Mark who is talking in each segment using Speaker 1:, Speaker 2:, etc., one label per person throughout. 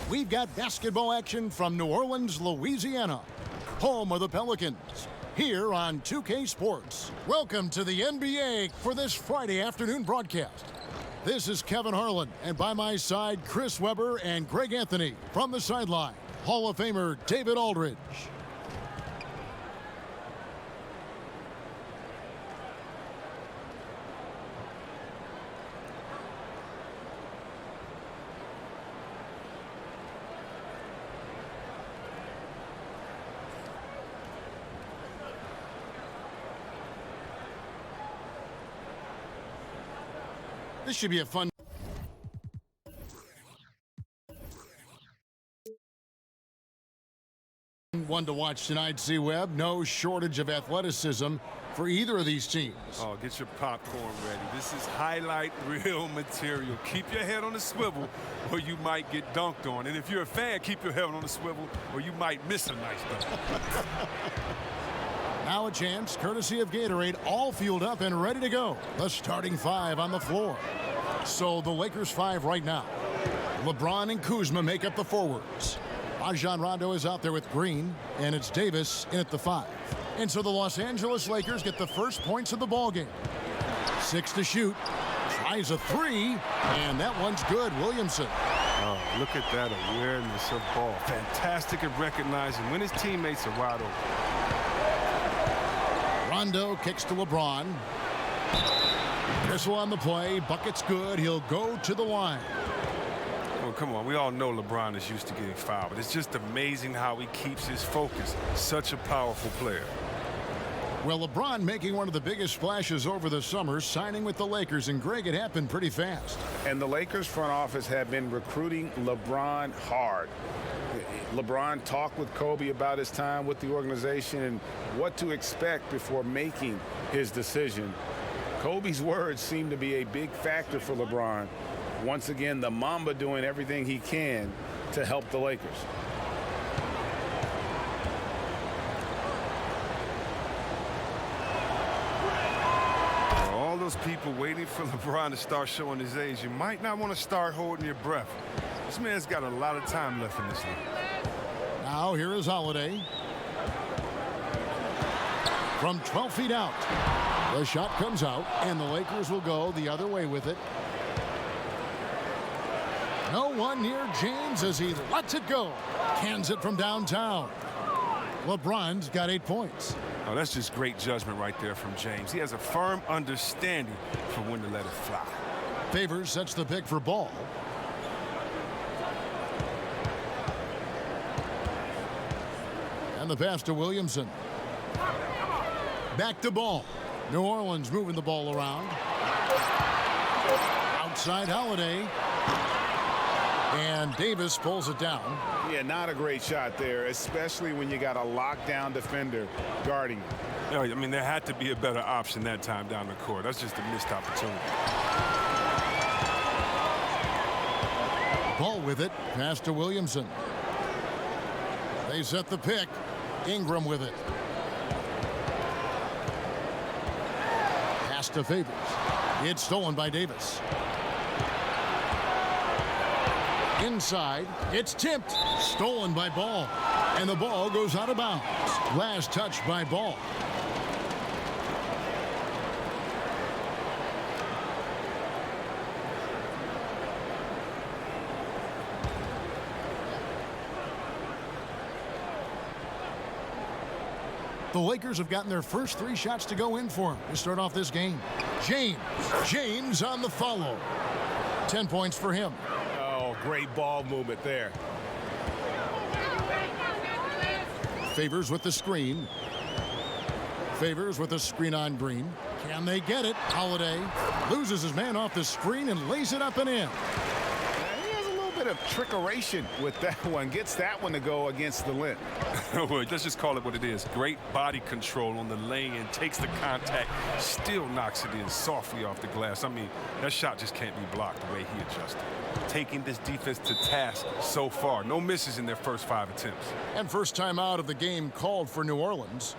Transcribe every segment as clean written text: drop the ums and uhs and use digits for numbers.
Speaker 1: we've got basketball action from New Orleans, Louisiana, home of the Pelicans, here on 2K Sports. Welcome to the NBA for this Friday afternoon broadcast. This is Kevin Harlan, and by my side, Chris Webber and Greg Anthony. From the sideline, Hall of Famer David Aldridge. This should be a fun one to watch tonight, C-Web. No shortage of athleticism for either of these teams.
Speaker 2: Oh, get your popcorn ready. This is highlight reel material. Keep your head on the swivel or you might get dunked on. And if you're a fan, keep your head on the swivel or you might miss a nice dunk.
Speaker 1: Now a chance, courtesy of Gatorade, all fueled up and ready to go. The starting five on the floor. So the Lakers five right now. LeBron and Kuzma make up the forwards. Rajon Rondo is out there with Green, and it's Davis in at the five. And so the Los Angeles Lakers get the first points of the ballgame. 6 to shoot. Tries a three, and that one's good. Williamson.
Speaker 2: Oh, look at that awareness of ball. Fantastic at recognizing when his teammates are wide open.
Speaker 1: Rondo kicks to LeBron. Whistle on the play. Bucket's good. He'll go to the line.
Speaker 2: Well, come on. We all know LeBron is used to getting fouled, but it's just amazing how he keeps his focus. Such a powerful player.
Speaker 1: Well, LeBron making one of the biggest splashes over the summer, signing with the Lakers, and Greg, it happened pretty fast.
Speaker 3: And the Lakers front office have been recruiting LeBron hard. LeBron talked with Kobe about his time with the organization and what to expect before making his decision. Kobe's words seem to be a big factor for LeBron. Once again, the Mamba doing everything he can to help the Lakers.
Speaker 2: All those people waiting for LeBron to start showing his age, you might not want to start holding your breath. This man's got a lot of time left in this league.
Speaker 1: Now here is Holiday. From 12 feet out. The shot comes out, and the Lakers will go the other way with it. No one near James as he lets it go. Cans it from downtown. LeBron's got 8 points.
Speaker 2: Oh, that's just great judgment right there from James. He has a firm understanding for when to let it fly.
Speaker 1: Favors sets the pick for Ball. And the pass to Williamson. Back to Ball. New Orleans moving the ball around. Outside Holiday. And Davis pulls it down.
Speaker 3: Yeah, not a great shot there, especially when you got a lockdown defender guarding you.
Speaker 2: Yeah, I mean, there had to be a better option that time down the court. That's just a missed opportunity.
Speaker 1: Ball with it. Pass to Williamson. They set the pick. Ingram with it. Pass to Favors. It's stolen by Davis. Inside, it's tipped, stolen by Ball, and the ball goes out of bounds. Last touch by Ball. The Lakers have gotten their first 3 shots to go in for him to start off this game. James on the follow. 10 points for him.
Speaker 3: Great ball movement there.
Speaker 1: Favors with the screen. Favors with the screen on Green. Can they get it? Holiday loses his man off the screen and lays it up and in.
Speaker 3: He has a little bit of trickeration with that one. Gets that one to go against the limb.
Speaker 2: Well, let's just call it what it is. Great body control on the lane, takes the contact, still knocks it in softly off the glass. I mean, that shot just can't be blocked the way he adjusted. Taking this defense to task so far. No misses in their first 5 attempts.
Speaker 1: And first time out of the game called for New Orleans.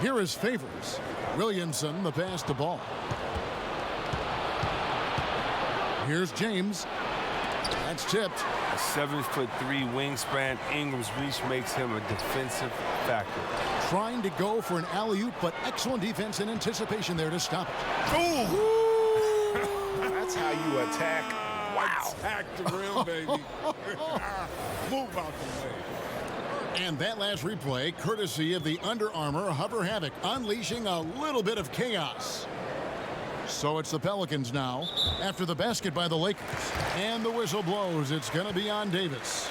Speaker 1: Here is Favors. Williamson, the pass to Ball. Here's James. That's tipped.
Speaker 2: A 7'3" wingspan. Ingram's reach makes him a defensive factor.
Speaker 1: Trying to go for an alley-oop, but excellent defense and anticipation there to stop it.
Speaker 3: Ooh! That's how you attack. Wow.
Speaker 2: Attack the rim, baby. Move out the way.
Speaker 1: And that last replay, courtesy of the Under Armour Hover Havoc, unleashing a little bit of chaos. So it's the Pelicans now, after the basket by the Lakers. And the whistle blows. It's going to be on Davis.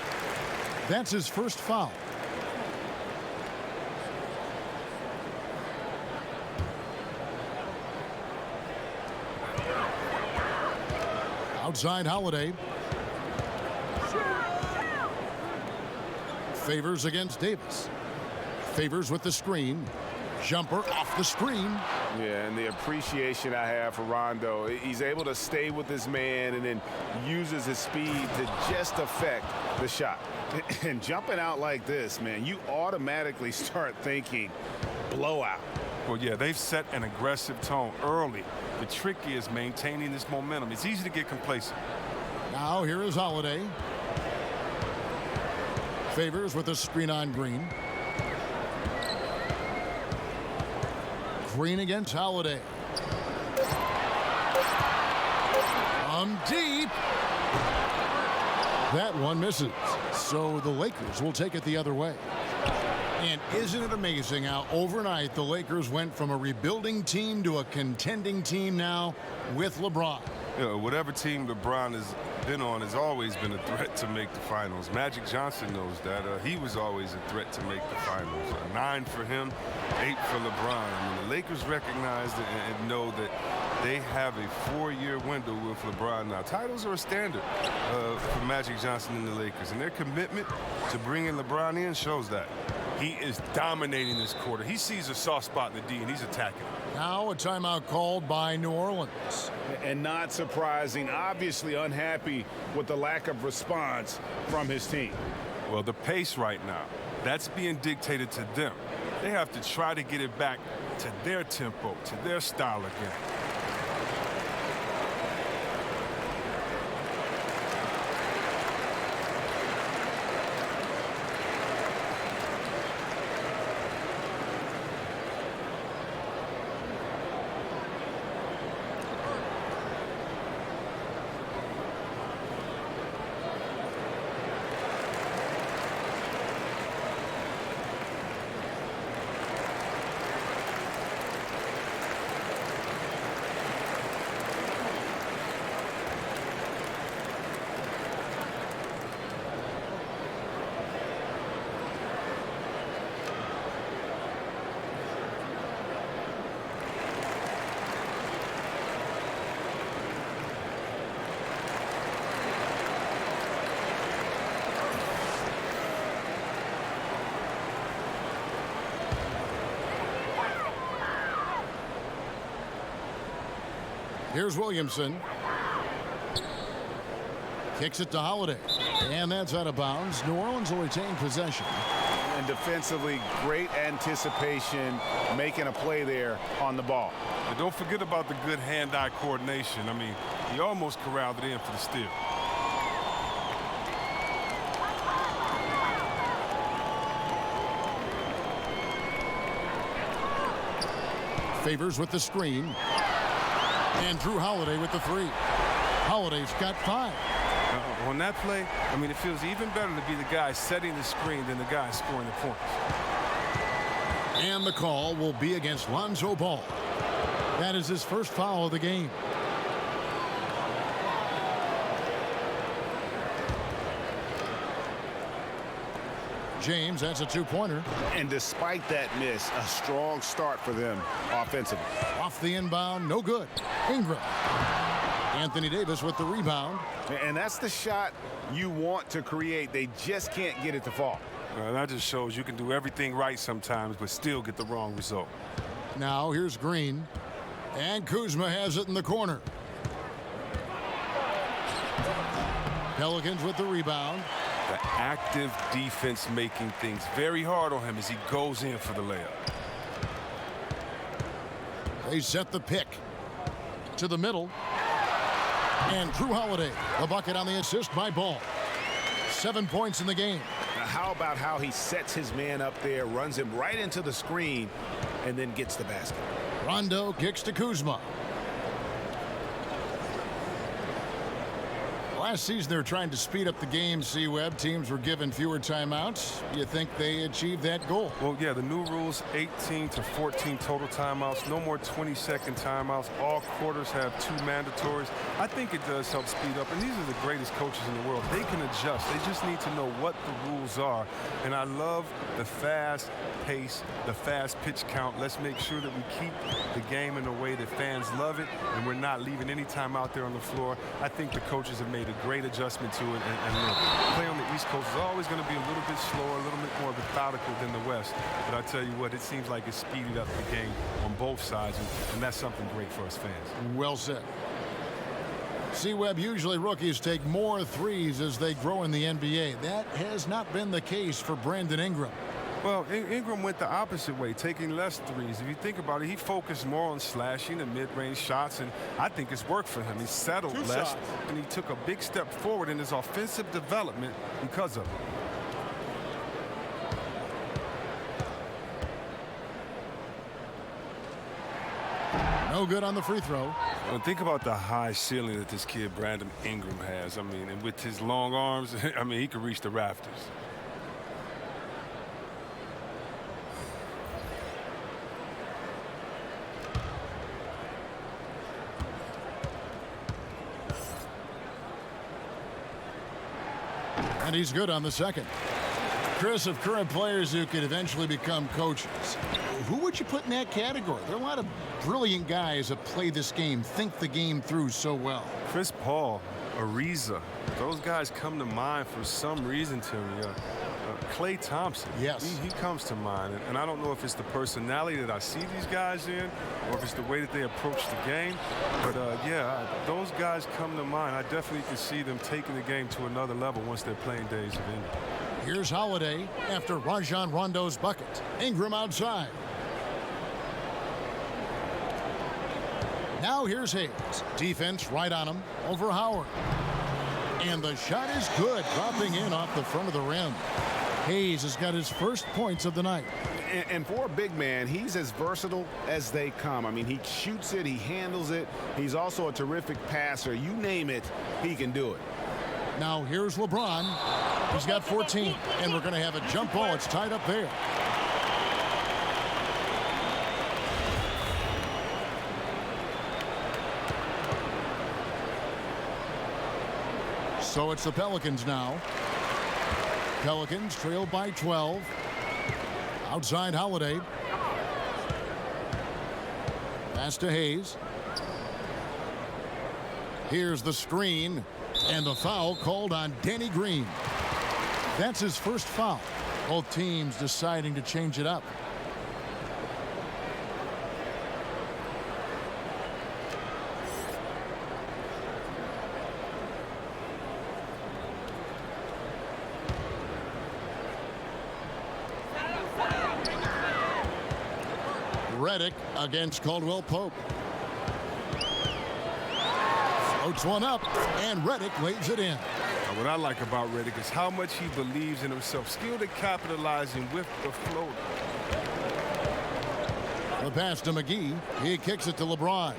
Speaker 1: That's his first foul. Outside Holiday. Favors against Davis. Favors with the screen. Jumper off the screen.
Speaker 3: Yeah, and the appreciation I have for Rondo, he's able to stay with his man and then uses his speed to just affect the shot. And jumping out like this, man, you automatically start thinking blowout.
Speaker 2: Well, yeah, they've set an aggressive tone early. The trick is maintaining this momentum. It's easy to get complacent.
Speaker 1: Now here is Holiday. Favors with a screen on Green. Green against Holiday. Deep. That one misses. So the Lakers will take it the other way. And isn't it amazing how overnight the Lakers went from a rebuilding team to a contending team now with LeBron?
Speaker 2: You know, whatever team LeBron has been on has always been a threat to make the finals. Magic Johnson knows that. He was always a threat to make the finals. 9 for him, 8 for LeBron. I mean, the Lakers recognize and know that they have a 4-year window with LeBron now. Titles are a standard for Magic Johnson and the Lakers, and their commitment to bringing LeBron in shows that. He is dominating this quarter. He sees a soft spot in the D, and he's attacking.
Speaker 1: Now a timeout called by New Orleans.
Speaker 3: And not surprising, obviously unhappy with the lack of response from his team.
Speaker 2: Well, the pace right now, that's being dictated to them. They have to try to get it back to their tempo, to their style again.
Speaker 1: Here's Williamson. Kicks it to Holiday. And that's out of bounds. New Orleans will retain possession.
Speaker 3: And defensively, great anticipation, making a play there on the ball.
Speaker 2: But don't forget about the good hand-eye coordination. I mean, he almost corralled it in for the steal.
Speaker 1: Favors with the screen. And Drew Holiday with the 3. Holiday's got 5.
Speaker 2: On that play, I mean, it feels even better to be the guy setting the screen than the guy scoring the points.
Speaker 1: And the call will be against Lonzo Ball. That is his first foul of the game. James, that's a 2-pointer.
Speaker 3: And despite that miss, a strong start for them offensively.
Speaker 1: Off the inbound, no good. Ingram. Anthony Davis with the rebound.
Speaker 3: And that's the shot you want to create. They just can't get it to fall.
Speaker 2: That just shows you can do everything right sometimes, but still get the wrong result.
Speaker 1: Now here's Green. And Kuzma has it in the corner. Pelicans with the rebound.
Speaker 2: The active defense making things very hard on him as he goes in for the layup.
Speaker 1: They set the pick to the middle. And Drew Holiday, the bucket on the assist by Ball. 7 points in the game.
Speaker 3: Now, how about how he sets his man up there, runs him right into the screen, and then gets the basket.
Speaker 1: Rondo kicks to Kuzma. Last season, they were trying to speed up the game, C-Web. Teams were given fewer timeouts. Do you think they achieved that goal?
Speaker 2: Well, yeah, the new rules, 18 to 14 total timeouts, no more 20-second timeouts. All quarters have 2 mandatories. I think it does help speed up, and these are the greatest coaches in the world. They can adjust. They just need to know what the rules are, and I love the fast pace, the fast pitch count. Let's make sure that we keep the game in a way that fans love it, and we're not leaving any time out there on the floor. I think the coaches have made a great adjustment to it, and look, play on the East Coast is always going to be a little bit slower, a little bit more methodical than the West. But I tell you what, it seems like it's speeded up the game on both sides, and that's something great for us fans.
Speaker 1: Well said. C-Web, usually rookies take more threes as they grow in the NBA. That has not been the case for Brandon Ingram.
Speaker 2: Well, Ingram went the opposite way, taking less threes. If you think about it, he focused more on slashing and mid-range shots, and I think it's worked for him. He settled less, and he took a big step forward in his offensive development because of it.
Speaker 1: No good on the free throw.
Speaker 2: Well, think about the high ceiling that this kid, Brandon Ingram, has. I mean, and with his long arms, I mean, he could reach the rafters.
Speaker 1: And he's good on the second. Chris, of current players who could eventually become coaches, who would you put in that category? There are a lot of brilliant guys that play this game, think the game through so well.
Speaker 2: Chris Paul, Ariza, those guys come to mind for some reason to me. Klay Thompson,
Speaker 1: yes,
Speaker 2: he comes to mind, and I don't know if it's the personality that I see these guys in, or if it's the way that they approach the game. But yeah, those guys come to mind. I definitely can see them taking the game to another level once their playing days have ended.
Speaker 1: Here's Holiday after Rajon Rondo's bucket. Ingram outside. Now here's Hayes. Defense right on him over Howard. And the shot is good, dropping in off the front of the rim. Hayes has got his first points of the night.
Speaker 3: And for a big man, he's as versatile as they come. I mean, he shoots it, he handles it. He's also a terrific passer. You name it, he can do it.
Speaker 1: Now here's LeBron. He's got 14, and we're going to have a jump ball. It's tied up there. So it's the Pelicans now. Pelicans trail by 12. Outside Holiday. Pass to Hayes. Here's the screen. And the foul called on Danny Green. That's his first foul. Both teams deciding to change it up. Redick against Caldwell Pope. Floats one up, and Redick lays it in.
Speaker 2: What I like about Redick is how much he believes in himself, skilled at capitalizing with the floater.
Speaker 1: The pass to McGee. He kicks it to LeBron.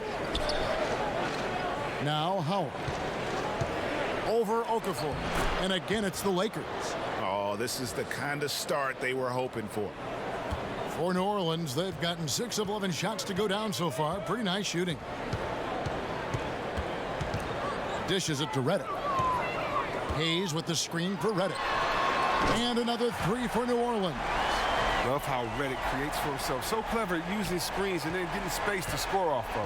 Speaker 1: Now Howard. Over Okafor. And again, it's the Lakers.
Speaker 3: Oh, this is the kind of start they were hoping for.
Speaker 1: For New Orleans, they've gotten 6 of 11 shots to go down so far. Pretty nice shooting. Dishes it to Redick. Hayes with the screen for Redick. And another 3 for New Orleans.
Speaker 2: Love how Redick creates for himself. So clever at using screens and then getting space to score off of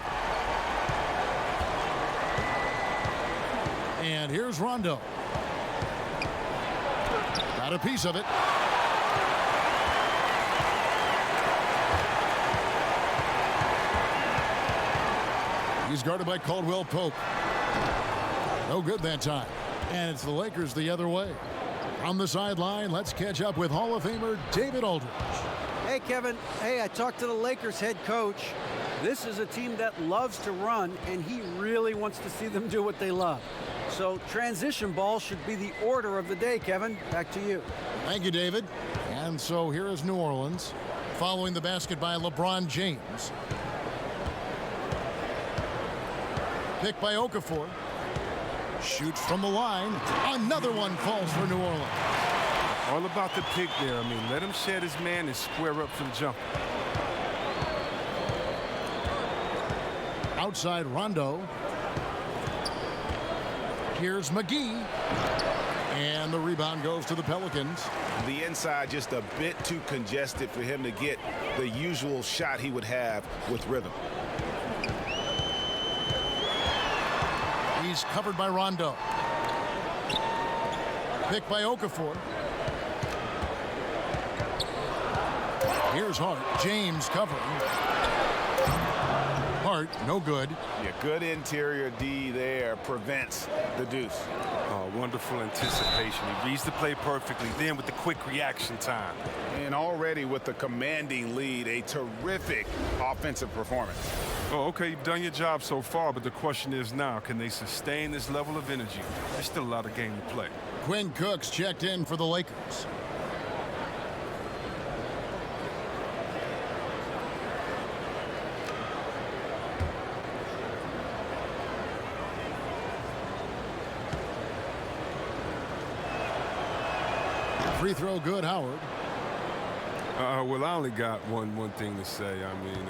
Speaker 2: it.
Speaker 1: And here's Rondo. Got a piece of it. He's guarded by Caldwell Pope. No good that time. And it's the Lakers the other way. From the sideline, let's catch up with Hall of Famer David Aldridge.
Speaker 4: Hey, Kevin. Hey, I talked to the Lakers head coach. This is a team that loves to run, and he really wants to see them do what they love. So transition ball should be the order of the day, Kevin. Back to you.
Speaker 1: Thank you, David. And so here is New Orleans, following the basket by LeBron James. Pick by Okafor. Shoots from the line. Another one falls for New Orleans.
Speaker 2: All about the pick there. I mean, let him shed his man and square up for the jump.
Speaker 1: Outside Rondo. Here's McGee. And the rebound goes to the Pelicans.
Speaker 3: The inside just a bit too congested for him to get the usual shot he would have with rhythm.
Speaker 1: He's covered by Rondo. Pick by Okafor. Here's Hart. James covering. Hart, no good.
Speaker 3: Yeah, good interior D there prevents the deuce.
Speaker 2: Oh, wonderful anticipation. He reads the play perfectly. Then with the quick reaction time.
Speaker 3: And already with the commanding lead, a terrific offensive performance.
Speaker 2: Oh, okay, you've done your job so far, but the question is now, can they sustain this level of energy? There's still a lot of game to play.
Speaker 1: Quinn Cook's checked in for the Lakers. Free throw good, Howard.
Speaker 2: Well, I only got one thing to say. I mean,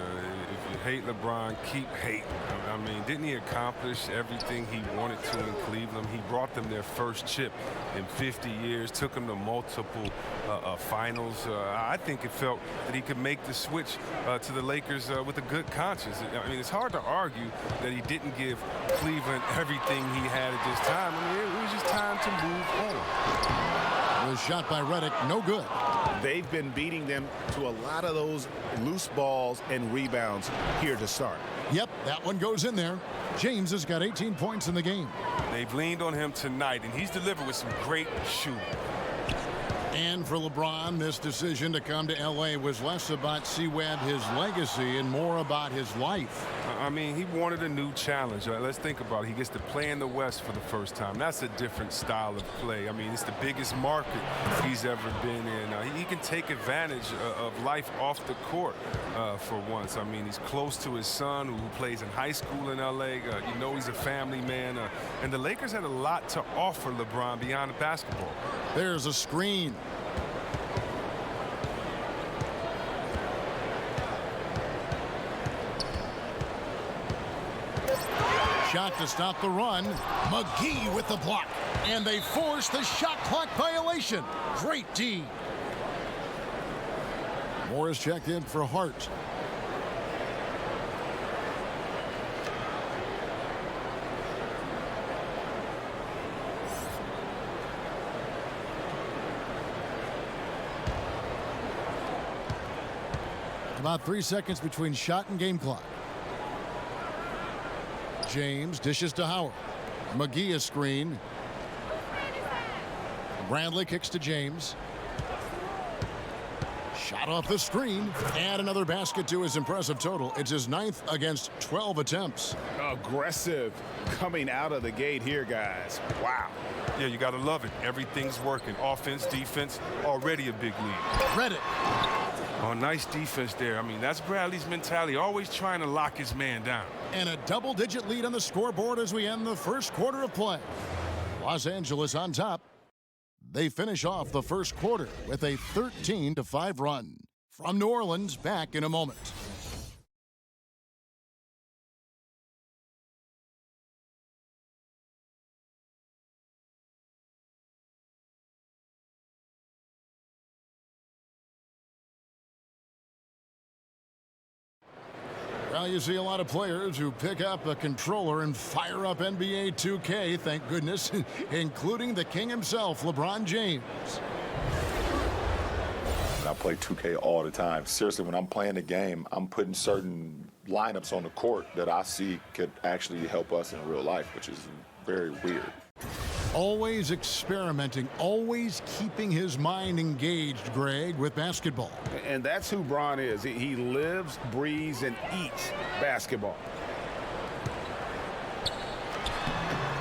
Speaker 2: if you hate LeBron, keep hating. I mean, didn't he accomplish everything he wanted to in Cleveland? He brought them their first chip in 50 years, took them to multiple finals. I think it felt that he could make the switch to the Lakers with a good conscience. I mean, it's hard to argue that he didn't give Cleveland everything he had at this time. I mean, it was just time to move on.
Speaker 1: Was shot by Redick, no good.
Speaker 3: They've been beating them to a lot of those loose balls and rebounds here to start.
Speaker 1: Yep, that one goes in there. James has got 18 points in the game.
Speaker 2: They've leaned on him tonight, and he's delivered with some great shooting.
Speaker 1: And for LeBron, this decision to come to L.A. was less about C-Webb, his legacy, and more about his life.
Speaker 2: I mean, he wanted a new challenge. Let's think about it. He gets to play in the West for the first time. That's a different style of play. I mean, it's the biggest market he's ever been in. He can take advantage of life off the court for once. I mean, he's close to his son who plays in high school in L.A. You know he's a family man. And the Lakers had a lot to offer LeBron beyond the basketball.
Speaker 1: There's a screen. Shot to stop the run. McGee with the block. And they force the shot clock violation. Great D. Morris checked in for Hart. About 3 seconds between shot and game clock. James dishes to Howard. McGee a screen. Bradley kicks to James. Shot off the screen. And another basket to his impressive total. It's his 9th against 12 attempts.
Speaker 3: Aggressive coming out of the gate here, guys. Wow.
Speaker 2: Yeah, you got to love it. Everything's working. Offense, defense, already a big lead.
Speaker 1: Redick.
Speaker 2: Oh, nice defense there. I mean, that's Bradley's mentality, always trying to lock his man down.
Speaker 1: And a double-digit lead on the scoreboard as we end the first quarter of play. Los Angeles on top. They finish off the first quarter with a 13-5 run. From New Orleans, back in a moment. Well, you see a lot of players who pick up a controller and fire up NBA 2K, thank goodness, including the king himself, LeBron James.
Speaker 5: I play 2K all the time. Seriously, when I'm playing the game, I'm putting certain lineups on the court that I see could actually help us in real life, which is very weird.
Speaker 1: Always experimenting, always keeping his mind engaged, Greg, with basketball.
Speaker 3: And that's who Bron is. He lives, breathes, and eats basketball.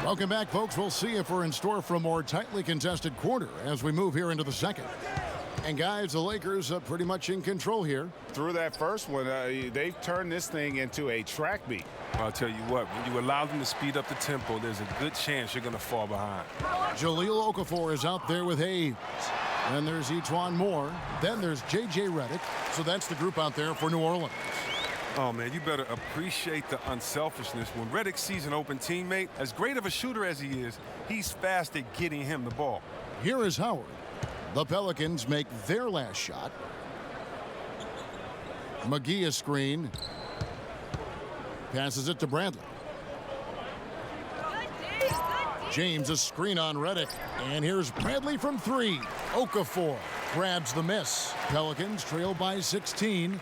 Speaker 1: Welcome back, folks. We'll see if we're in store for a more tightly contested quarter as we move here into the second. And, guys, the Lakers are pretty much in control here.
Speaker 3: Through that first one, they've turned this thing into a track meet.
Speaker 2: I'll tell you what, when you allow them to speed up the tempo, there's a good chance you're going to fall behind.
Speaker 1: Jahlil Okafor is out there with Hayes. Then there's Etuan Moore. Then there's J.J. Redick. So that's the group out there for New Orleans.
Speaker 2: Oh, man, you better appreciate the unselfishness. When Redick sees an open teammate, as great of a shooter as he is, he's fast at getting him the ball.
Speaker 1: Here is Howard. The Pelicans make their last shot. McGee a screen. Passes it to Bradley. James a screen on Redick. And here's Bradley from three. Okafor grabs the miss. Pelicans trail by 16.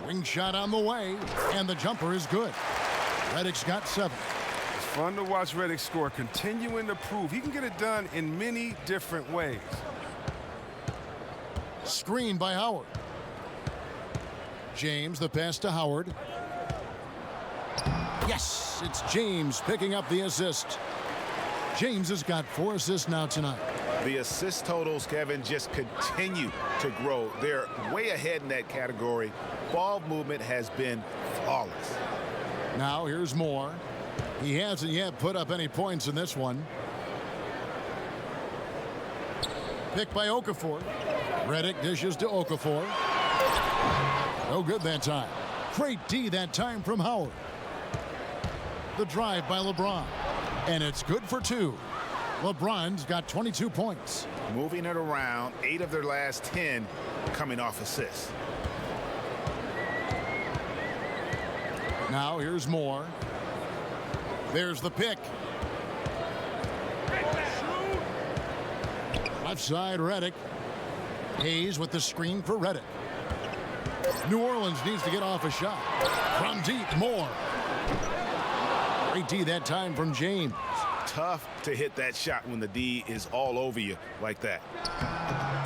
Speaker 1: Wing shot on the way. And the jumper is good. Redick's got 7.
Speaker 2: It's fun to watch Redick score, continuing to prove he can get it done in many different ways.
Speaker 1: Screen by Howard. James, the pass to Howard. Yes, it's James picking up the assist. James has got 4 assists now tonight.
Speaker 3: The assist totals, Kevin, just continue to grow. They're way ahead in that category. Ball movement has been flawless.
Speaker 1: Now here's Moore. He hasn't yet put up any points in this one. Picked by Okafor. Redick dishes to Okafor. No good that time. Great D that time from Howard. The drive by LeBron. And it's good for 2. LeBron's got 22 points.
Speaker 3: Moving it around, 8 of their last 10 coming off assists.
Speaker 1: Now here's Moore. There's the pick. Left side, Redick. Hayes with the screen for Redick. New Orleans needs to get off a shot. From deep, Moore. Great D that time from James.
Speaker 3: Tough to hit that shot when the D is all over you like that.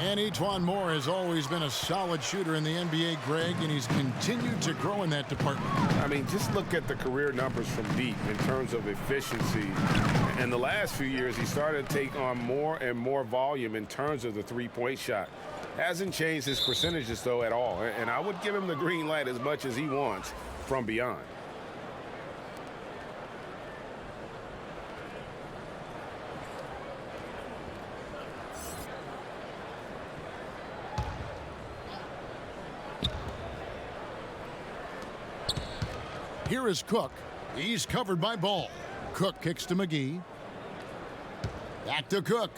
Speaker 1: And Etuan Moore has always been a solid shooter in the NBA, Greg, and he's continued to grow in that department.
Speaker 3: I mean, just look at the career numbers from deep in terms of efficiency. In the last few years, he started to take on more and more volume in terms of the three-point shot. Hasn't changed his percentages, though, at all. And I would give him the green light as much as he wants from beyond.
Speaker 1: Here is Cook. He's covered by Ball. Cook kicks to McGee. Back to Cook.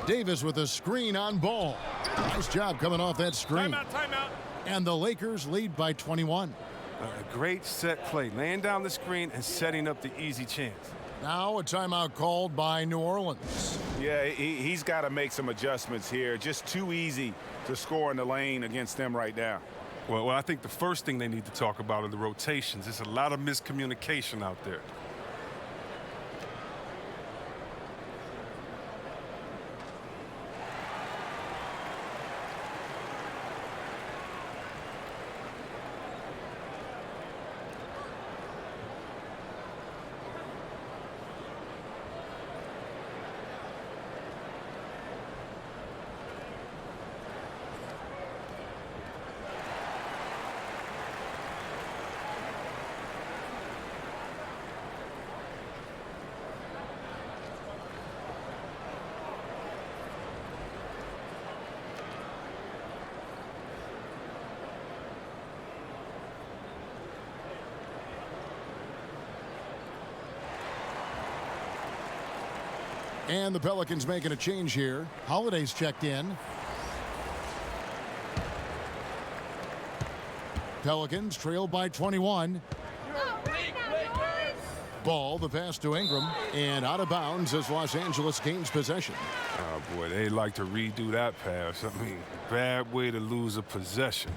Speaker 1: Davis with a screen on Ball. Nice job coming off that screen.
Speaker 2: Timeout.
Speaker 1: And the Lakers lead by 21.
Speaker 2: A great set play, laying down the screen and setting up the easy chance.
Speaker 1: Now a timeout called by New Orleans.
Speaker 3: Yeah, he's got to make some adjustments here. Just too easy to score in the lane against them right now.
Speaker 2: Well, I think the first thing they need to talk about are the rotations. There's a lot of miscommunication out there.
Speaker 1: And the Pelicans making a change here. Holiday's checked in. Pelicans trail by 21. Ball, the pass to Ingram, and out of bounds as Los Angeles gains possession.
Speaker 2: Oh, boy, they like to redo that pass. I mean, bad way to lose a possession.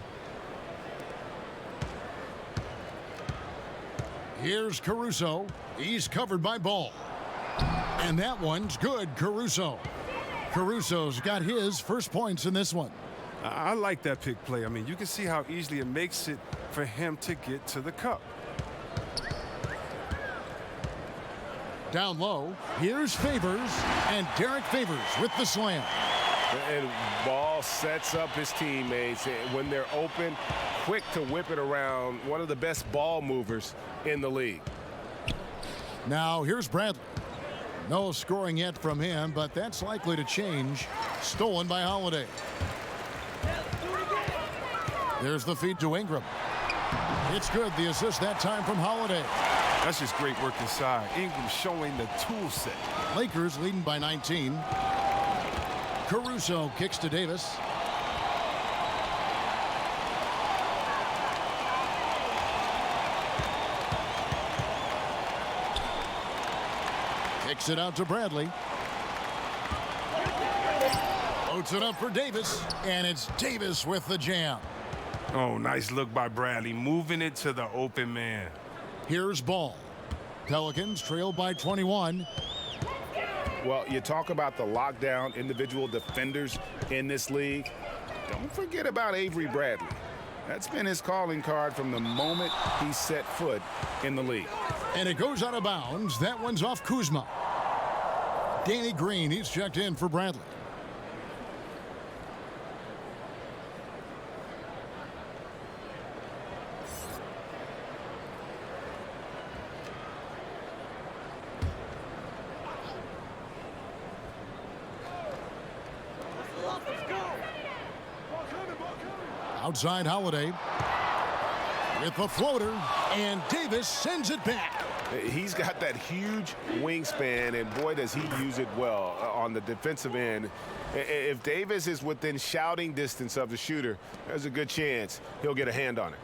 Speaker 1: Here's Caruso. He's covered by Ball. And that one's good, Caruso. Caruso's got his first points in this one.
Speaker 2: I like that pick play. I mean, you can see how easily it makes it for him to get to the cup.
Speaker 1: Down low, here's Favors, and Derek Favors with the slam.
Speaker 3: And Ball sets up his teammates when they're open, quick to whip it around. One of the best ball movers in the league.
Speaker 1: Now here's Bradley. No scoring yet from him, but that's likely to change. Stolen by Holiday. There's the feed to Ingram. It's good, the assist that time from Holiday.
Speaker 2: That's just great work inside. Ingram showing the tool set.
Speaker 1: Lakers leading by 19. Caruso kicks to Davis. Kicks it out to Bradley. Loads it up for Davis, and it's Davis with the jam.
Speaker 2: Oh, nice look by Bradley, moving it to the open man.
Speaker 1: Here's Ball. Pelicans trail by 21.
Speaker 3: Well, you talk about the lockdown individual defenders in this league. Don't forget about Avery Bradley. That's been his calling card from the moment he set foot in the league.
Speaker 1: And it goes out of bounds. That one's off Kuzma. Danny Green, he's checked in for Bradley. Outside Holiday with the floater, and Davis sends it back.
Speaker 3: He's got that huge wingspan, and boy, does he use it well on the defensive end. If Davis is within shouting distance of the shooter, there's a good chance he'll get a hand on it.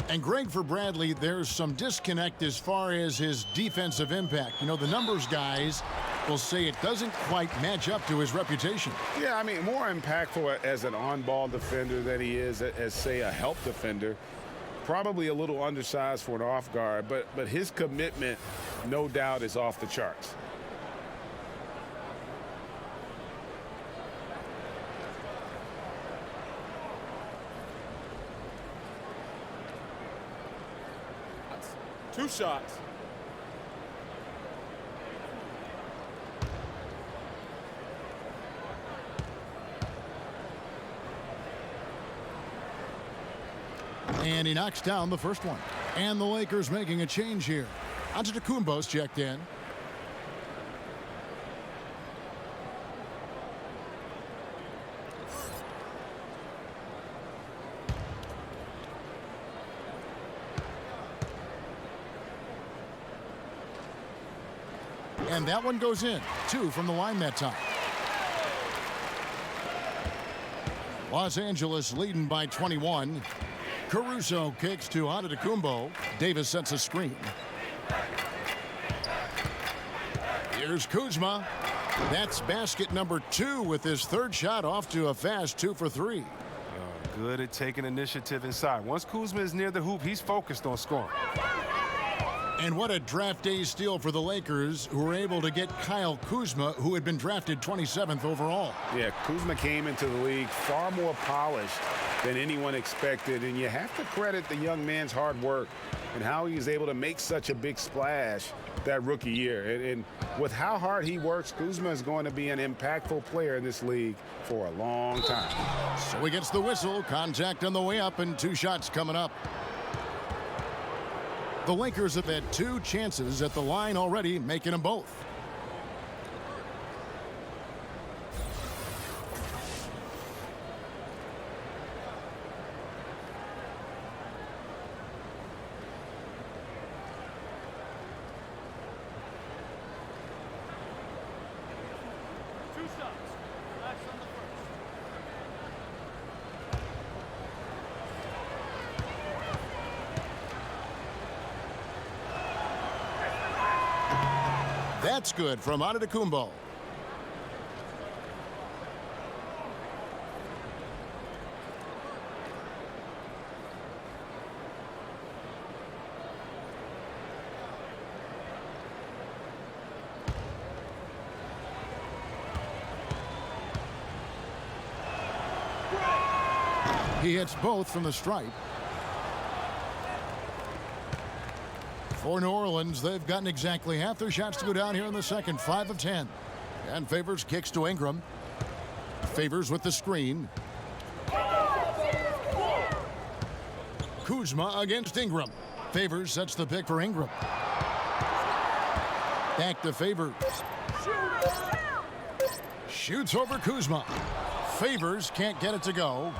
Speaker 1: And Greg, for Bradley, there's some disconnect as far as his defensive impact. You know, the numbers guys will say it doesn't quite match up to his reputation.
Speaker 3: Yeah, I mean, more impactful as an on-ball defender than he is as, say, a help defender. Probably a little undersized for an off guard, but his commitment, no doubt, is off the charts.
Speaker 6: Two shots.
Speaker 1: And he knocks down the first one. And the Lakers making a change here. Antetokounmpo's checked in. And that one goes in. 2 from the line that time. Los Angeles leading by 21. Caruso kicks to Antetokounmpo. Davis sets a screen. Here's Kuzma. That's basket number 2 with his third shot off to a fast 2 for 3.
Speaker 2: Good at taking initiative inside. Once Kuzma is near the hoop, he's focused on scoring.
Speaker 1: And what a draft day steal for the Lakers, who were able to get Kyle Kuzma, who had been drafted 27th overall.
Speaker 3: Yeah, Kuzma came into the league far more polished than anyone expected, and you have to credit the young man's hard work and how he was able to make such a big splash that rookie year. And with how hard he works, Kuzma is going to be an impactful player in this league for a long time.
Speaker 1: So he gets the whistle, contact on the way up, and 2 shots coming up. The Lakers have had 2 chances at the line already, making them both.
Speaker 6: Two shots. Relax on the first.
Speaker 1: That's good from Antetokounmpo. He hits both from the stripe. For New Orleans, they've gotten exactly half their shots to go down here in the second, 5 of 10. And Favors kicks to Ingram. Favors with the screen. Kuzma against Ingram. Favors sets the pick for Ingram. Back to Favors. Shoots over Kuzma. Favors can't get it to go.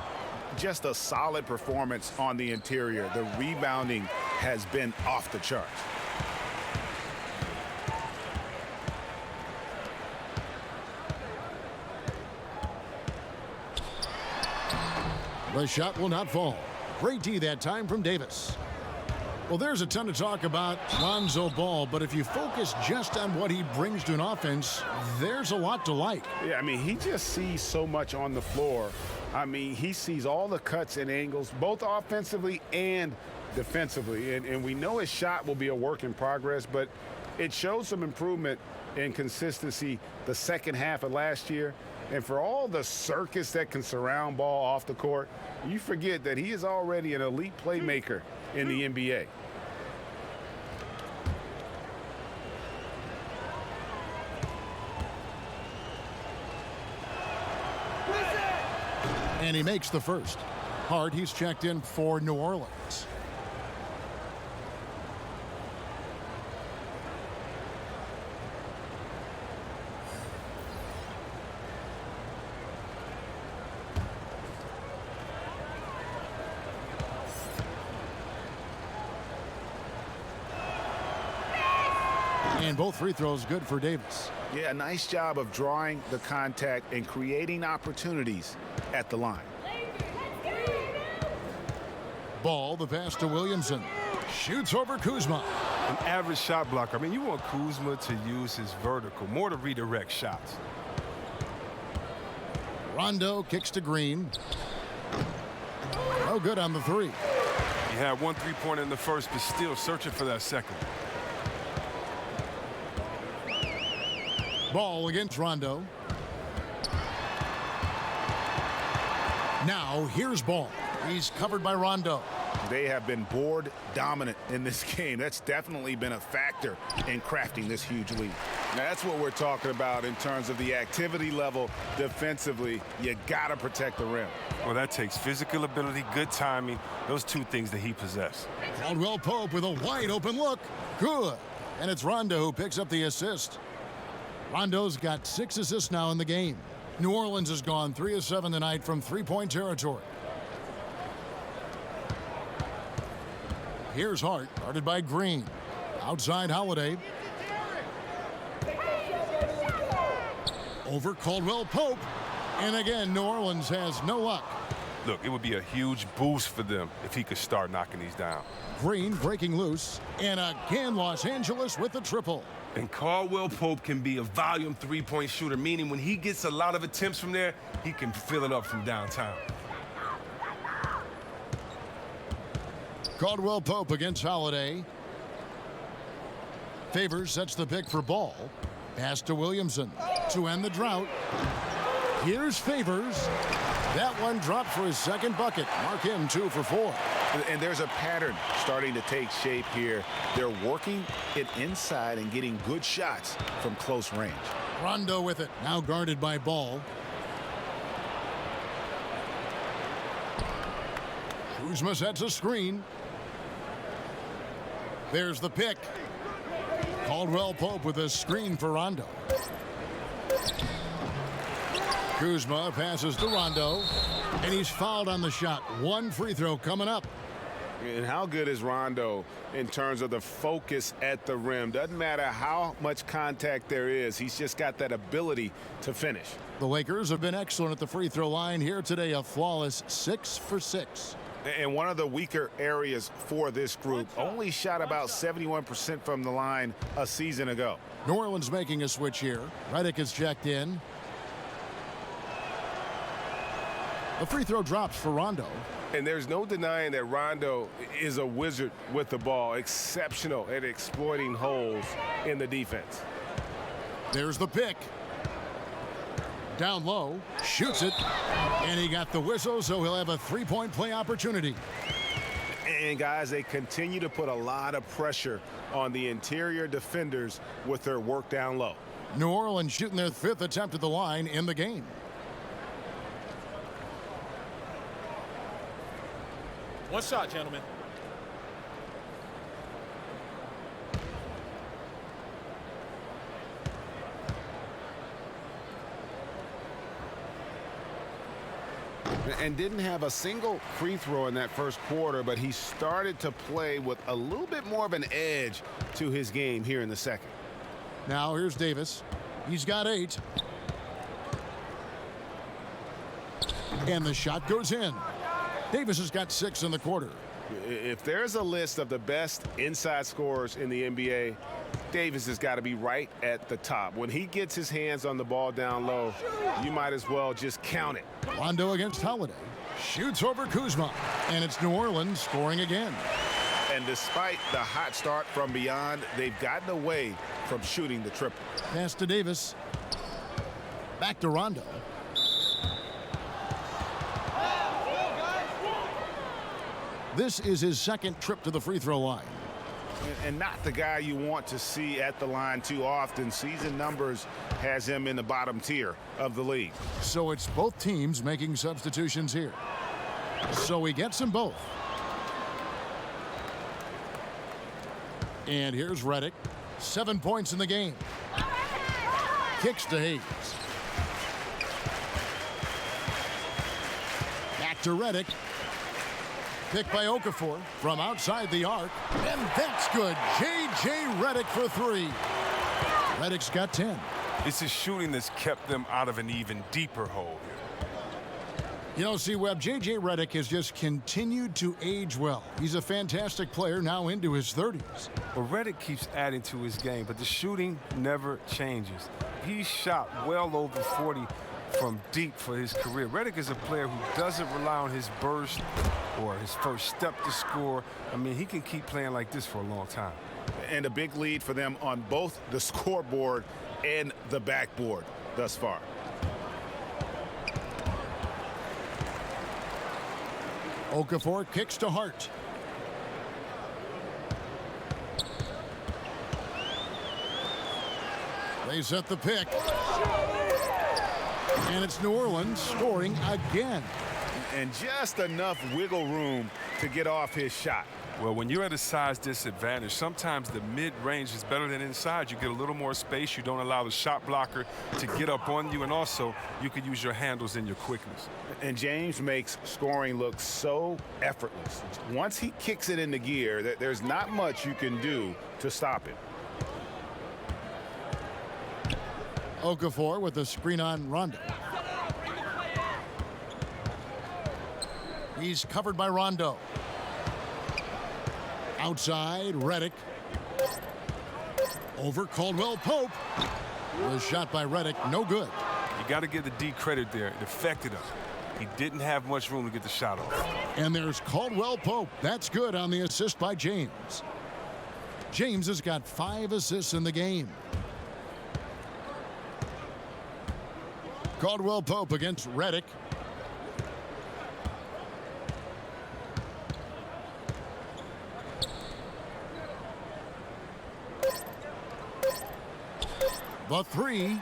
Speaker 3: Just a solid performance on the interior. The rebounding has been off the charts.
Speaker 1: The shot will not fall. Great D that time from Davis. Well, there's a ton to talk about Lonzo Ball, but if you focus just on what he brings to an offense, there's a lot to like.
Speaker 3: Yeah, I mean, he just sees so much on the floor. I mean, he sees all the cuts and angles, both offensively and defensively. And we know his shot will be a work in progress, but it showed some improvement in consistency the second half of last year. And for all the circus that can surround Ball off the court, you forget that he is already an elite playmaker in the NBA.
Speaker 1: And he makes the first. Hard, he's checked in for New Orleans. And both free throws good for Davis.
Speaker 3: Yeah, nice job of drawing the contact and creating opportunities at the line.
Speaker 1: Ball, the pass to Williamson. Shoots over Kuzma.
Speaker 2: An average shot blocker. I mean, you want Kuzma to use his vertical, more to redirect shots.
Speaker 1: Rondo kicks to Green. No good on the three.
Speaker 2: He had 1 3-pointer in the first, but still searching for that second.
Speaker 1: Ball against Rondo. Now here's Ball. He's covered by Rondo.
Speaker 3: They have been board dominant in this game. That's definitely been a factor in crafting this huge lead. Now, that's what we're talking about in terms of the activity level defensively. You got to protect the rim.
Speaker 2: Well, that takes physical ability, good timing, those two things that he possessed.
Speaker 1: Caldwell Pope with a wide open look. Good. And it's Rondo who picks up the assist. Rondo's got 6 assists now in the game. New Orleans has gone 3 of 7 tonight from three-point territory. Here's Hart, guarded by Green. Outside Holiday. Over Caldwell Pope. And again, New Orleans has no luck.
Speaker 2: Look, it would be a huge boost for them if he could start knocking these down.
Speaker 1: Green breaking loose. And again, Los Angeles with the triple.
Speaker 2: And Caldwell Pope can be a volume three-point shooter, meaning when he gets a lot of attempts from there, he can fill it up from downtown.
Speaker 1: Caldwell Pope against Holiday. Favors sets the pick for Ball. Pass to Williamson to end the drought. Here's Favors. That one dropped for his second bucket. Mark him 2 for 4.
Speaker 3: And there's a pattern starting to take shape here. They're working it inside and getting good shots from close range.
Speaker 1: Rondo with it. Now guarded by Ball. Kuzma sets a screen. There's the pick. Caldwell Pope with a screen for Rondo. Kuzma passes to Rondo, and he's fouled on the shot. 1 free throw coming up.
Speaker 3: And how good is Rondo in terms of the focus at the rim? Doesn't matter how much contact there is. He's just got that ability to finish.
Speaker 1: The Lakers have been excellent at the free throw line here today. A flawless 6 for 6.
Speaker 3: And one of the weaker areas for this group, only shot about 71% from the line a season ago.
Speaker 1: New Orleans making a switch here. Redick is checked in. The free throw drops for Rondo.
Speaker 3: And there's no denying that Rondo is a wizard with the ball, exceptional at exploiting holes in the defense.
Speaker 1: There's the pick. Down low, shoots it. And he got the whistle, so he'll have a three-point play opportunity.
Speaker 3: And, guys, they continue to put a lot of pressure on the interior defenders with their work down low.
Speaker 1: New Orleans shooting their 5th attempt at the line in the game.
Speaker 6: One shot, gentlemen.
Speaker 3: And didn't have a single free throw in that first quarter, but he started to play with a little bit more of an edge to his game here in the second.
Speaker 1: Now here's Davis. He's got 8. And the shot goes in. Davis has got 6 in the quarter.
Speaker 3: If there's a list of the best inside scorers in the NBA, Davis has got to be right at the top. When he gets his hands on the ball down low, you might as well just count it.
Speaker 1: Rondo against Holiday. Shoots over Kuzma. And it's New Orleans scoring again.
Speaker 3: And despite the hot start from beyond, they've gotten away from shooting the triple.
Speaker 1: Pass to Davis. Back to Rondo. This is his second trip to the free throw line.
Speaker 3: And not the guy you want to see at the line too often. Season numbers has him in the bottom tier of the league.
Speaker 1: So it's both teams making substitutions here. So he gets them both. And here's Redick. 7 points in the game. Kicks to Hayes. Back to Redick. Picked by Okafor from outside the arc. And that's good. J.J. Redick for 3. Redick's got 10.
Speaker 2: It's his shooting that's kept them out of an even deeper hole here.
Speaker 1: You know, see, Webb, J.J. Redick has just continued to age well. He's a fantastic player now into his 30s.
Speaker 2: Well, Redick keeps adding to his game, but the shooting never changes. He shot well over 40 from deep for his career. Redick is a player who doesn't rely on his burst or his first step to score. I mean, he can keep playing like this for a long time.
Speaker 3: And a big lead for them on both the scoreboard and the backboard thus far.
Speaker 1: Okafor kicks to Hart. They set the pick. And it's New Orleans scoring again.
Speaker 3: And just enough wiggle room to get off his shot.
Speaker 2: Well, when you're at a size disadvantage, sometimes the mid-range is better than inside. You get a little more space. You don't allow the shot blocker to get up on you. And also, you can use your handles and your quickness.
Speaker 3: And James makes scoring look so effortless. Once he kicks it into gear, there's not much you can do to stop it.
Speaker 1: Okafor with a screen on Rondo. He's covered by Rondo. Outside, Redick. Over Caldwell Pope. The shot by Redick, no good.
Speaker 2: You got to give the D credit there. It affected him. He didn't have much room to get the shot off.
Speaker 1: And there's Caldwell Pope. That's good on the assist by James. James has got 5 assists in the game. Caldwell Pope against Redick. The 3.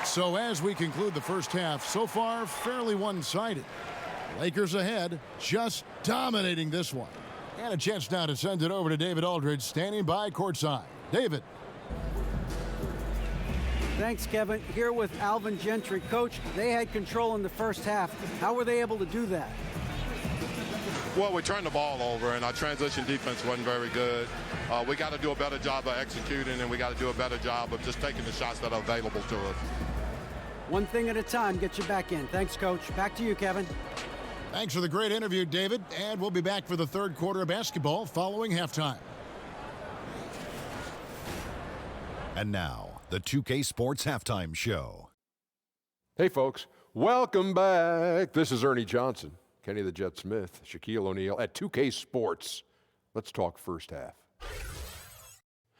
Speaker 1: So as we conclude the first half, so far fairly one-sided. Lakers ahead, just dominating this one. And a chance now to send it over to David Aldridge, standing by courtside. David.
Speaker 4: Thanks, Kevin. Here with Alvin Gentry. Coach, they had control in the first half. How were they able to do that?
Speaker 7: Well, we turned the ball over, and our transition defense wasn't very good. We got to do a better job of executing, and we got to do a better job of just taking the shots that are available to us.
Speaker 4: One thing at a time, get you back in. Thanks, Coach. Back to you, Kevin.
Speaker 1: Thanks for the great interview, David. And we'll be back for the third quarter of basketball following halftime.
Speaker 8: And now, the 2K Sports Halftime Show.
Speaker 9: Hey, folks. Welcome back. This is Ernie Johnson, Kenny the Jet Smith, Shaquille O'Neal at 2K Sports. Let's talk first half.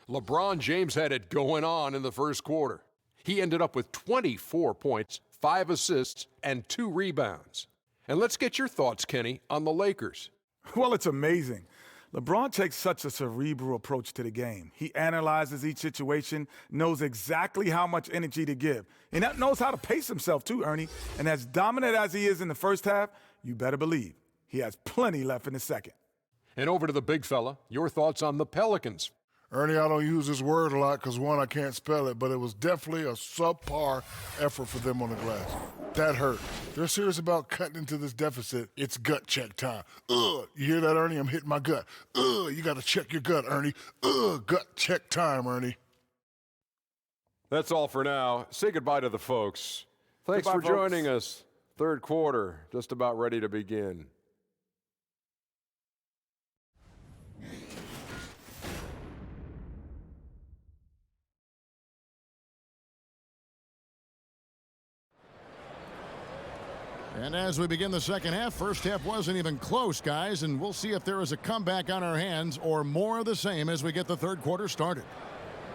Speaker 9: LeBron James had it going on in the first quarter. He ended up with 24 points, 5 assists, and 2 rebounds. And let's get your thoughts, Kenny, on the Lakers.
Speaker 10: Well, it's amazing. LeBron takes such a cerebral approach to the game. He analyzes each situation, knows exactly how much energy to give, and knows how to pace himself too, Ernie. And as dominant as he is in the first half, you better believe he has plenty left in the second.
Speaker 9: And over to the big fella, your thoughts on the Pelicans.
Speaker 11: Ernie, I don't use this word a lot because, one, I can't spell it, but it was definitely a subpar effort for them on the glass. That hurt. They're serious about cutting into this deficit. It's gut check time. Ugh, you hear that, Ernie? I'm hitting my gut. Ugh, you got to check your gut, Ernie. Ugh, gut check time, Ernie.
Speaker 9: That's all for now. Say goodbye to the folks. Thanks
Speaker 10: Goodbye,
Speaker 9: for joining us. Third quarter, just about ready to begin.
Speaker 1: And as we begin the second half, first half wasn't even close, guys, and we'll see if there is a comeback on our hands or more of the same as we get the third quarter started.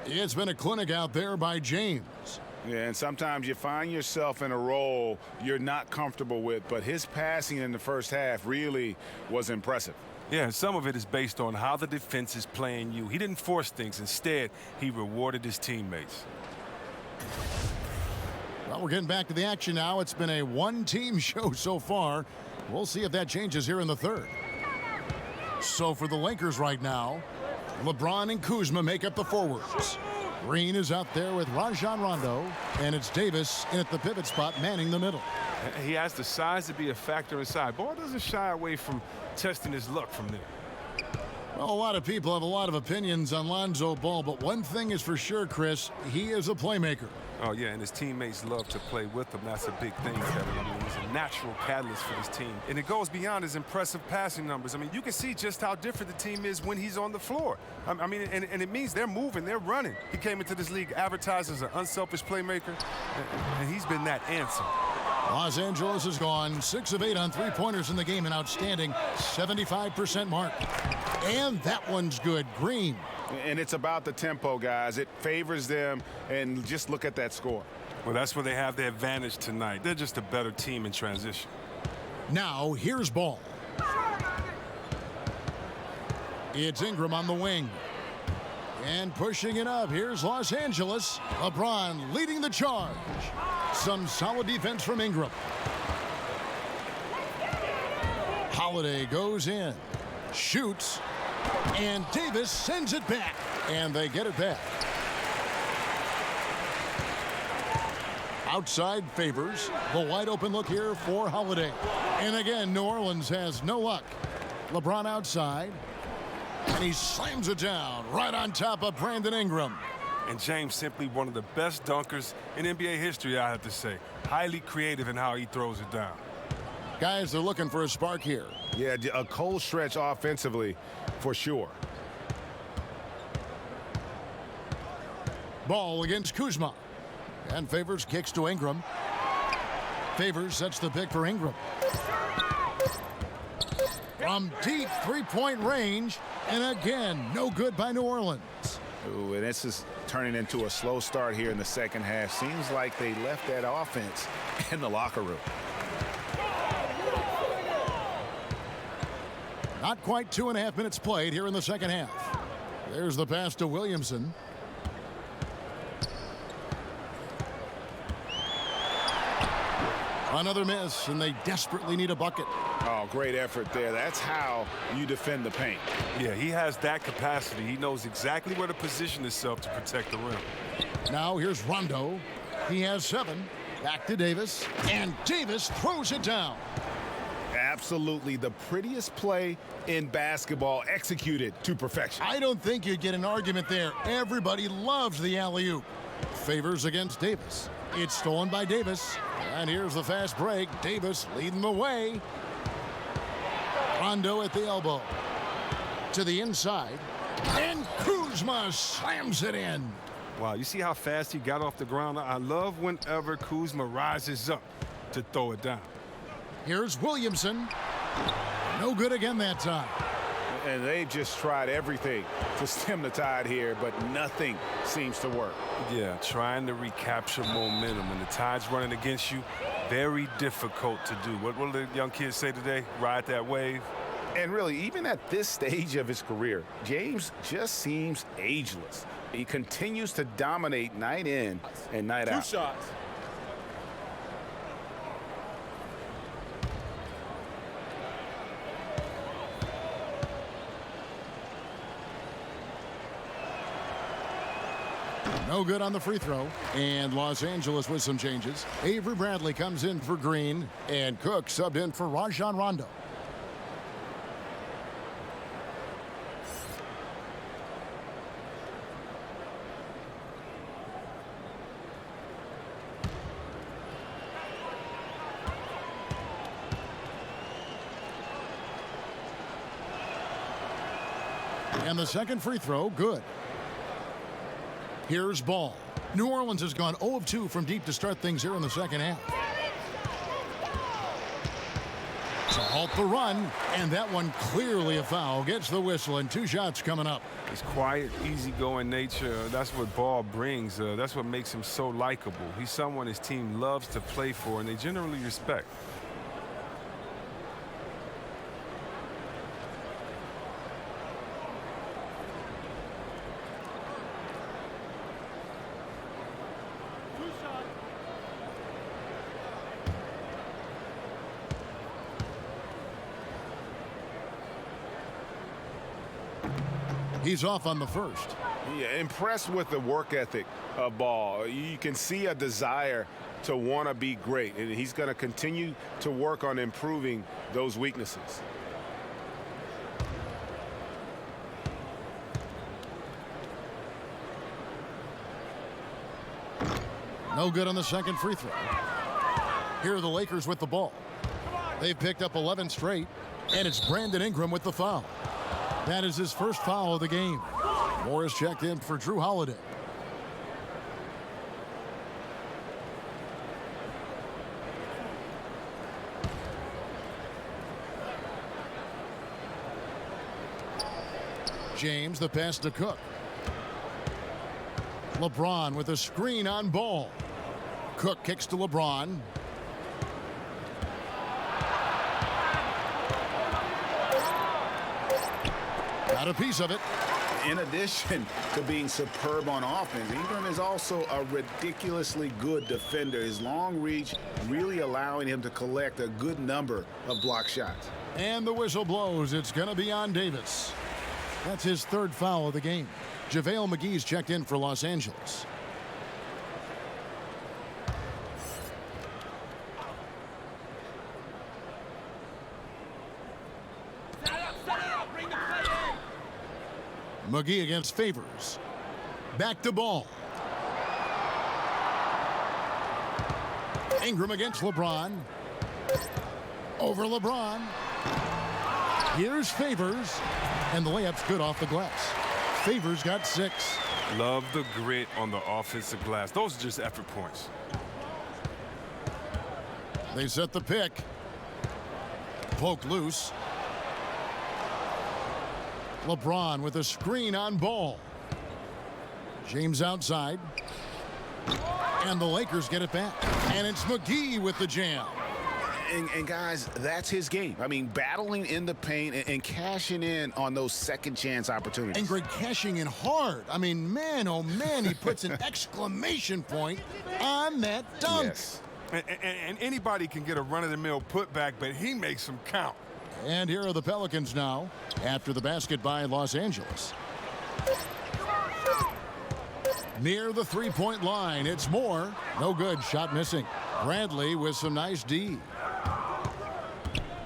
Speaker 1: It's been a clinic out there by James.
Speaker 3: Yeah, and sometimes you find yourself in a role you're not comfortable with, but his passing in the first half really was impressive.
Speaker 2: Yeah, and some of it is based on how the defense is playing you. He didn't force things. Instead, he rewarded his teammates.
Speaker 1: Well, we're getting back to the action now. It's been a one-team show so far. We'll see if that changes here in the third. So for the Lakers right now, LeBron and Kuzma make up the forwards. Green is out there with Rajon Rondo, and it's Davis in at the pivot spot manning the middle.
Speaker 2: He has the size to be a factor inside. Ball doesn't shy away from testing his luck from there.
Speaker 1: Well, a lot of people have a lot of opinions on Lonzo Ball, but one thing is for sure, Chris, he is a playmaker.
Speaker 2: Oh, yeah, and his teammates love to play with him. That's a big thing, Kevin. I mean, he's a natural catalyst for this team. And it goes beyond his impressive passing numbers. I mean, you can see just how different the team is when he's on the floor. I mean, and it means they're moving, they're running. He came into this league advertised as an unselfish playmaker, and he's been that answer.
Speaker 1: Los Angeles has gone 6 of 8 on three-pointers in the game, an outstanding 75% mark. And that one's good. Green.
Speaker 3: And it's about the tempo, guys. It favors them, and just look at that score.
Speaker 2: Well, that's where they have the advantage tonight. They're just a better team in transition.
Speaker 1: Now, here's Ball. It's Ingram on the wing. And pushing it up, here's Los Angeles. LeBron leading the charge. Some solid defense from Ingram. Holiday goes in, shoots, and Davis sends it back. And they get it back. Outside Favors. The wide open look here for Holiday. And again, New Orleans has no luck. LeBron outside. And he slams it down right on top of Brandon Ingram.
Speaker 2: And James simply one of the best dunkers in NBA history, I have to say. Highly creative in how he throws it down.
Speaker 1: Guys, they're looking for a spark here.
Speaker 3: Yeah, a cold stretch offensively for sure.
Speaker 1: Ball against Kuzma. And Favors kicks to Ingram. Favors sets the pick for Ingram. From deep three-point range. And again, no good by New Orleans.
Speaker 3: Ooh, and this is turning into a slow start here in the second half. Seems like they left that offense in the locker room.
Speaker 1: Not quite 2.5 minutes played here in the second half. There's the pass to Williamson. Another miss, and they desperately need a bucket.
Speaker 3: Oh, great effort there. That's how you defend the paint.
Speaker 2: Yeah, he has that capacity. He knows exactly where to position himself to protect the rim.
Speaker 1: Now here's Rondo. He has 7. Back to Davis. And Davis throws it down.
Speaker 3: Absolutely the prettiest play in basketball, executed to perfection.
Speaker 1: I don't think you'd get an argument there. Everybody loves the alley-oop. Favors against Davis. It's stolen by Davis. And here's the fast break. Davis leading the way. Rondo at the elbow. To the inside. And Kuzma slams it in.
Speaker 2: Wow, you see how fast he got off the ground? I love whenever Kuzma rises up to throw it down.
Speaker 1: Here's Williamson. No good again that time.
Speaker 3: And they've just tried everything to stem the tide here, but nothing seems to work.
Speaker 2: Yeah, trying to recapture momentum. When the tide's running against you, very difficult to do. What will the young kids say today? Ride that wave?
Speaker 3: And really, even at this stage of his career, James just seems ageless. He continues to dominate night in and night out.
Speaker 6: 2 shots.
Speaker 1: No good on the free throw. And Los Angeles with some changes. Avery Bradley comes in for Green, and Cook subbed in for Rajon Rondo. And the second free throw, good. Here's Ball. New Orleans has gone 0 of 2 from deep to start things here in the second half. To halt the run, and that one clearly a foul. Gets the whistle, and 2 shots coming up.
Speaker 2: His quiet, easygoing nature, that's what Ball brings. That's what makes him so likable. He's someone his team loves to play for, and they generally respect.
Speaker 1: He's off on the first.
Speaker 3: Yeah, impressed with the work ethic of Ball. You can see a desire to want to be great, and he's going to continue to work on improving those weaknesses.
Speaker 1: No good on the second free throw. Here are the Lakers with the ball. They've picked up 11 straight, and it's Brandon Ingram with the foul. That is his first foul of the game. Morris checked in for Drew Holiday. James, the pass to Cook. LeBron with a screen on Ball. Cook kicks to LeBron. Got a piece of it.
Speaker 3: In addition to being superb on offense, Ingram is also a ridiculously good defender. His long reach really allowing him to collect a good number of block shots.
Speaker 1: And the whistle blows. It's going to be on Davis. That's his third foul of the game. JaVale McGee's checked in for Los Angeles. McGee against Favors. Back to Ball. Ingram against LeBron. Over LeBron. Here's Favors. And the layup's good off the glass. Favors got 6.
Speaker 2: Love the grit on the offensive glass. Those are just effort points.
Speaker 1: They set the pick. Poke loose. LeBron with a screen on Ball. James outside. And the Lakers get it back. And it's McGee with the jam.
Speaker 3: And guys, that's his game. I mean, battling in the paint and cashing in on those second chance opportunities.
Speaker 1: And Greg cashing in hard. I mean, man, oh man, he puts an exclamation point on that dunk.
Speaker 3: Yes.
Speaker 2: And anybody can get a run-of-the-mill putback, but he makes them count.
Speaker 1: And here are the Pelicans now after the basket by Los Angeles. Near the three-point line, it's Moore. No good, shot missing. Bradley with some nice D.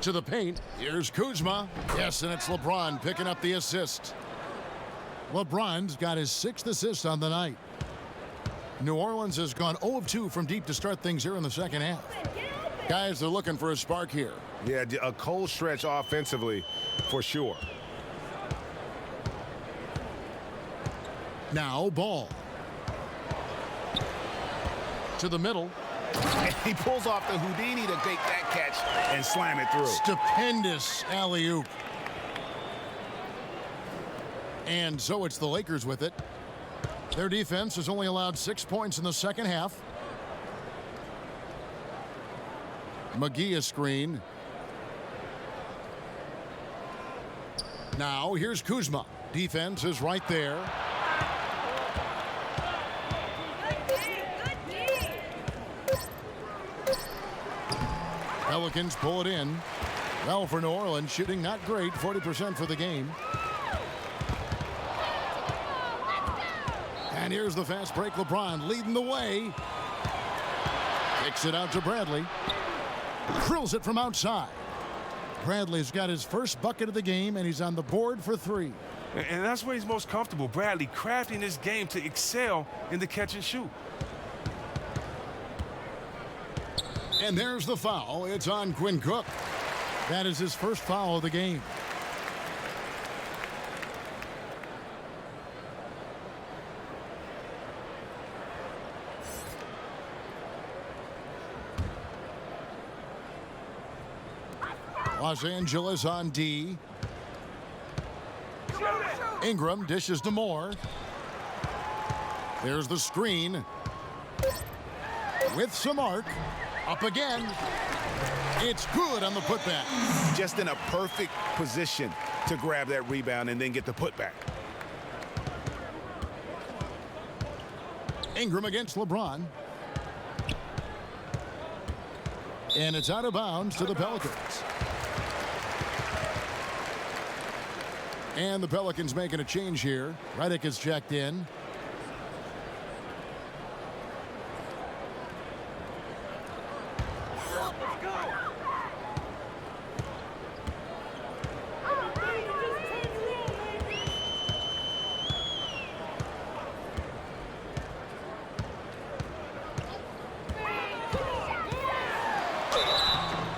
Speaker 1: To the paint, here's Kuzma. Yes, and it's LeBron picking up the assist. LeBron's got his 6th assist on the night. New Orleans has gone 0 of 2 from deep to start things here in the second half. Guys, they're looking for a spark here.
Speaker 3: Yeah, a cold stretch offensively for sure.
Speaker 1: Now Ball. To the middle.
Speaker 3: He pulls off the Houdini to take that catch and slam it through.
Speaker 1: Stupendous alley-oop. And so it's the Lakers with it. Their defense has only allowed 6 points in the second half. McGee a screen. Now here's Kuzma. Defense is right there. Pelicans pull it in. Well, for New Orleans, shooting not great, 40% for the game. And here's the fast break. LeBron leading the way. Kicks it out to Bradley. Drills it from outside. Bradley's got his first bucket of the game, and he's on the board for 3.
Speaker 2: And that's where he's most comfortable. Bradley crafting this game to excel in the catch and shoot.
Speaker 1: And there's the foul. It's on Quinn Cook. That is his first foul of the game. Los Angeles on D. Ingram dishes to Moore. There's the screen. With some arc. Up again. It's good on the putback.
Speaker 3: Just in a perfect position to grab that rebound and then get the putback.
Speaker 1: Ingram against LeBron. And it's out of bounds to the Pelicans. And the Pelicans making a change here. Redick is checked in.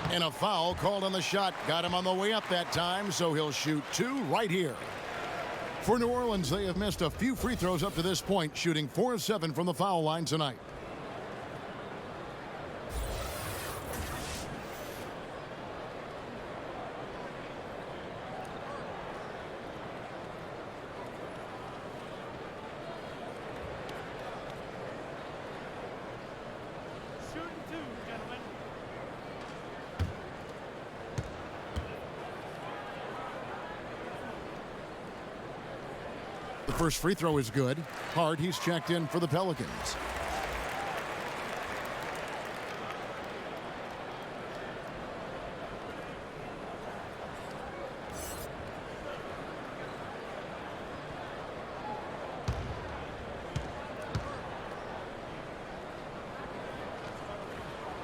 Speaker 1: And a foul called on the shot. Got him on the way up that time, so he'll shoot 2 right here. For New Orleans, they have missed a few free throws up to this point, shooting 4 of 7 from the foul line tonight.
Speaker 6: Shooting 2, gentlemen.
Speaker 1: The first free throw is good. Hart, he's checked in for the Pelicans.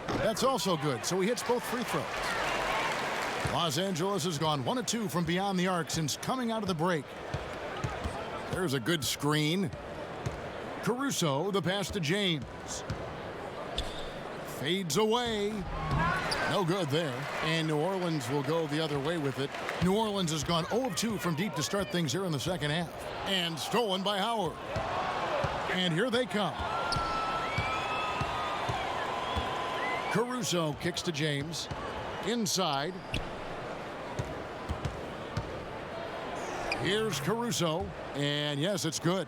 Speaker 1: That's also good, so he hits both free throws. Los Angeles has gone 1 of 2 from beyond the arc since coming out of the break. There's a good screen. Caruso, the pass to James. Fades away. No good there. And New Orleans will go the other way with it. New Orleans has gone 0 of 2 from deep to start things here in the second half. And stolen by Howard. And here they come. Caruso kicks to James. Inside. Here's Caruso. And yes, it's good.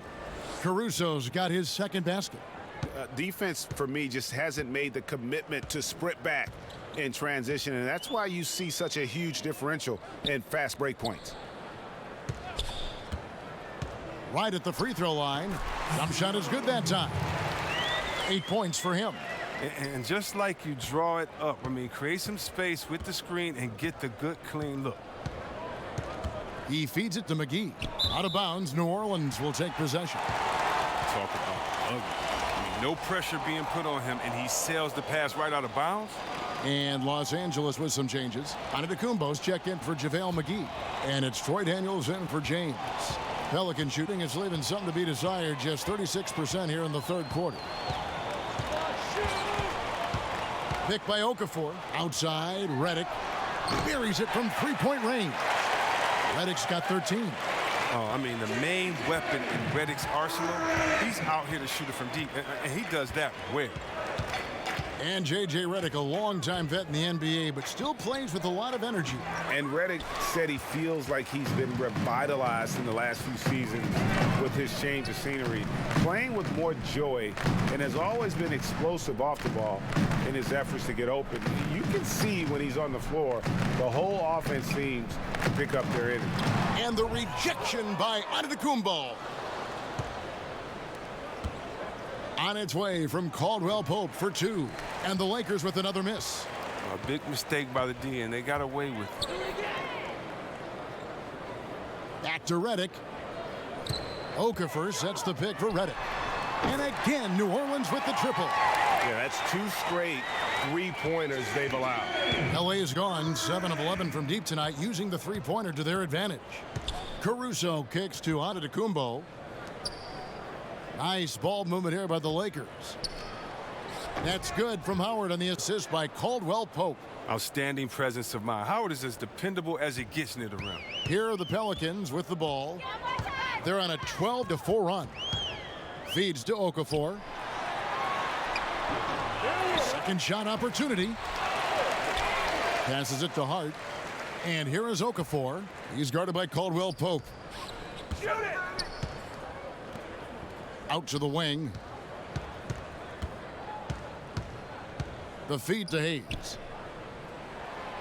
Speaker 1: Caruso's got his second basket.
Speaker 3: Defense, for me, just hasn't made the commitment to sprint back in transition, and that's why you see such a huge differential in fast break points.
Speaker 1: Right at the free throw line. Jump shot is good that time. 8 points for him.
Speaker 2: And just like you draw it up, I mean, create some space with the screen and get the good, clean look.
Speaker 1: He feeds it to McGee. Out of bounds, New Orleans will take possession.
Speaker 2: Talk about ugly. I mean, no pressure being put on him, and he sails the pass right out of bounds.
Speaker 1: And Los Angeles with some changes. Antetokounmpo's checked in for JaVale McGee. And it's Troy Daniels in for James. Pelican shooting is leaving something to be desired, just 36% here in the third quarter. Pick by Okafor. Outside, Redick buries it from three-point range. Redick's got 13.
Speaker 2: Oh, I mean, the main weapon in Redick's arsenal, he's out here to shoot it from deep, and he does that well.
Speaker 1: And J.J. Redick, a longtime vet in the NBA, but still plays with a lot of energy.
Speaker 3: And Redick said he feels like he's been revitalized in the last few seasons with his change of scenery, playing with more joy, and has always been explosive off the ball in his efforts to get open. You can see when he's on the floor, the whole offense seems to pick up their energy.
Speaker 1: And the rejection by Antetokounmpo. On its way from Caldwell Pope for two. And the Lakers with another miss.
Speaker 2: A big mistake by the D, and they got away with it.
Speaker 1: Back to Redick. Okafor sets the pick for Redick. And again, New Orleans with the triple.
Speaker 3: Yeah, that's 2 straight three-pointers they've allowed.
Speaker 1: LA is gone 7 of 11 from deep tonight, using the three-pointer to their advantage. Caruso kicks to Antetokounmpo. Nice ball movement here by the Lakers. That's good from Howard on the assist by Caldwell Pope.
Speaker 2: Outstanding presence of mind. Howard is as dependable as he gets near the rim.
Speaker 1: Here are the Pelicans with the ball. They're on a 12-4 run. Feeds to Okafor. Second shot opportunity. Passes it to Hart. And here is Okafor. He's guarded by Caldwell Pope.
Speaker 6: Shoot it!
Speaker 1: Out to the wing. The feed to Hayes.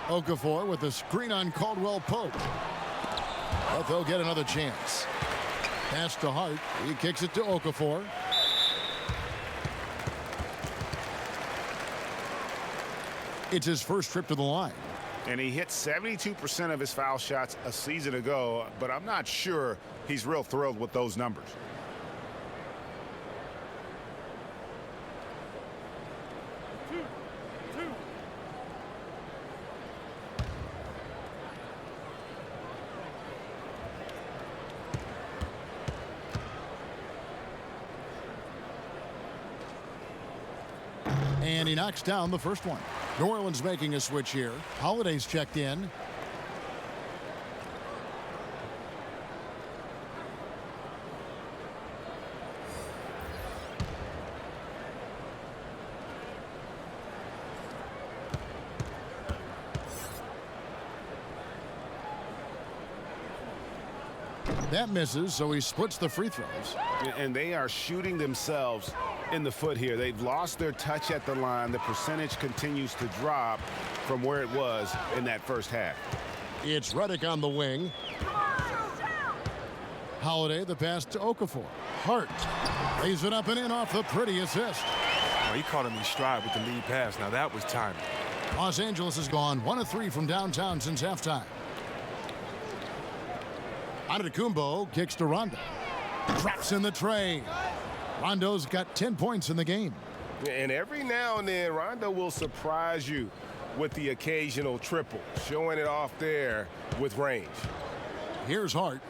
Speaker 1: Okafor with the screen on Caldwell Pope. But they'll get another chance. Pass to Hart. He kicks it to Okafor. It's his first trip to the line.
Speaker 3: And he hit 72% of his foul shots a season ago, but I'm not sure he's real thrilled with those numbers.
Speaker 1: And he knocks down the first one. New Orleans making a switch here. Holiday's checked in. That misses, so he splits the free throws.
Speaker 3: And they are shooting themselves in the foot here. They've lost their touch at the line. The percentage continues to drop from where it was in that first half.
Speaker 1: It's Redick on the wing. Holiday, the pass to Okafor. Hart lays it up and in off the pretty assist.
Speaker 2: Oh, he caught him in stride with the lead pass. Now that was timing.
Speaker 1: Los Angeles has gone 1 of 3 from downtown since halftime. Antetokounmpo kicks to Rondo. Drops in the tray. Rondo's got 10 points in the game.
Speaker 3: And every now and then, Rondo will surprise you with the occasional triple, showing it off there with range.
Speaker 1: Here's Hart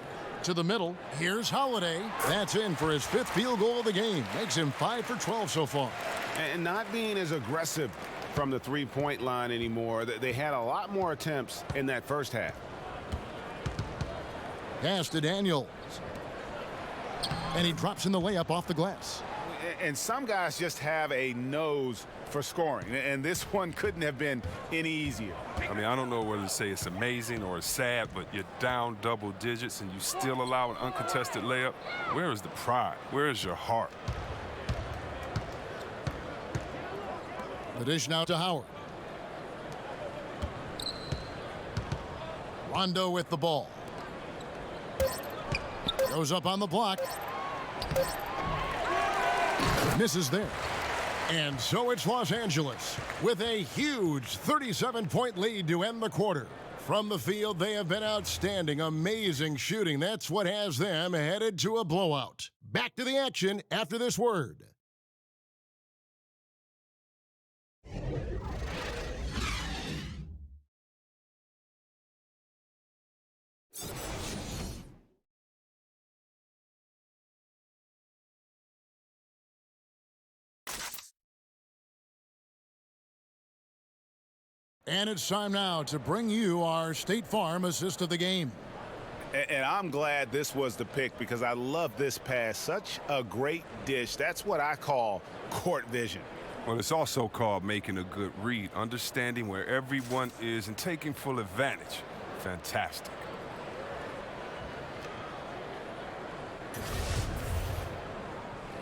Speaker 1: to the middle. Here's Holiday. That's in for his 5th field goal of the game. Makes him 5 for 12 so far.
Speaker 3: And not being as aggressive from the three-point line anymore. They had a lot more attempts in that first half.
Speaker 1: Pass to Daniels. And he drops in the layup off the glass.
Speaker 3: And some guys just have a nose for scoring. And this one couldn't have been any easier.
Speaker 2: I mean, I don't know whether to say it's amazing or it's sad, but you're down double digits and you still allow an uncontested layup. Where is the pride? Where is your heart?
Speaker 1: The dish now to Howard. Rondo with the ball. Goes up on the block. Misses there. And so it's Los Angeles with a huge 37-point lead to end the quarter. From the field, they have been outstanding. Amazing shooting. That's what has them headed to a blowout. Back to the action after this word. And it's time now to bring you our State Farm assist of the game.
Speaker 3: And I'm glad this was the pick because I love this pass. Such a great dish. That's what I call court vision.
Speaker 2: Well, it's also called making a good read, understanding where everyone is and taking full advantage. Fantastic.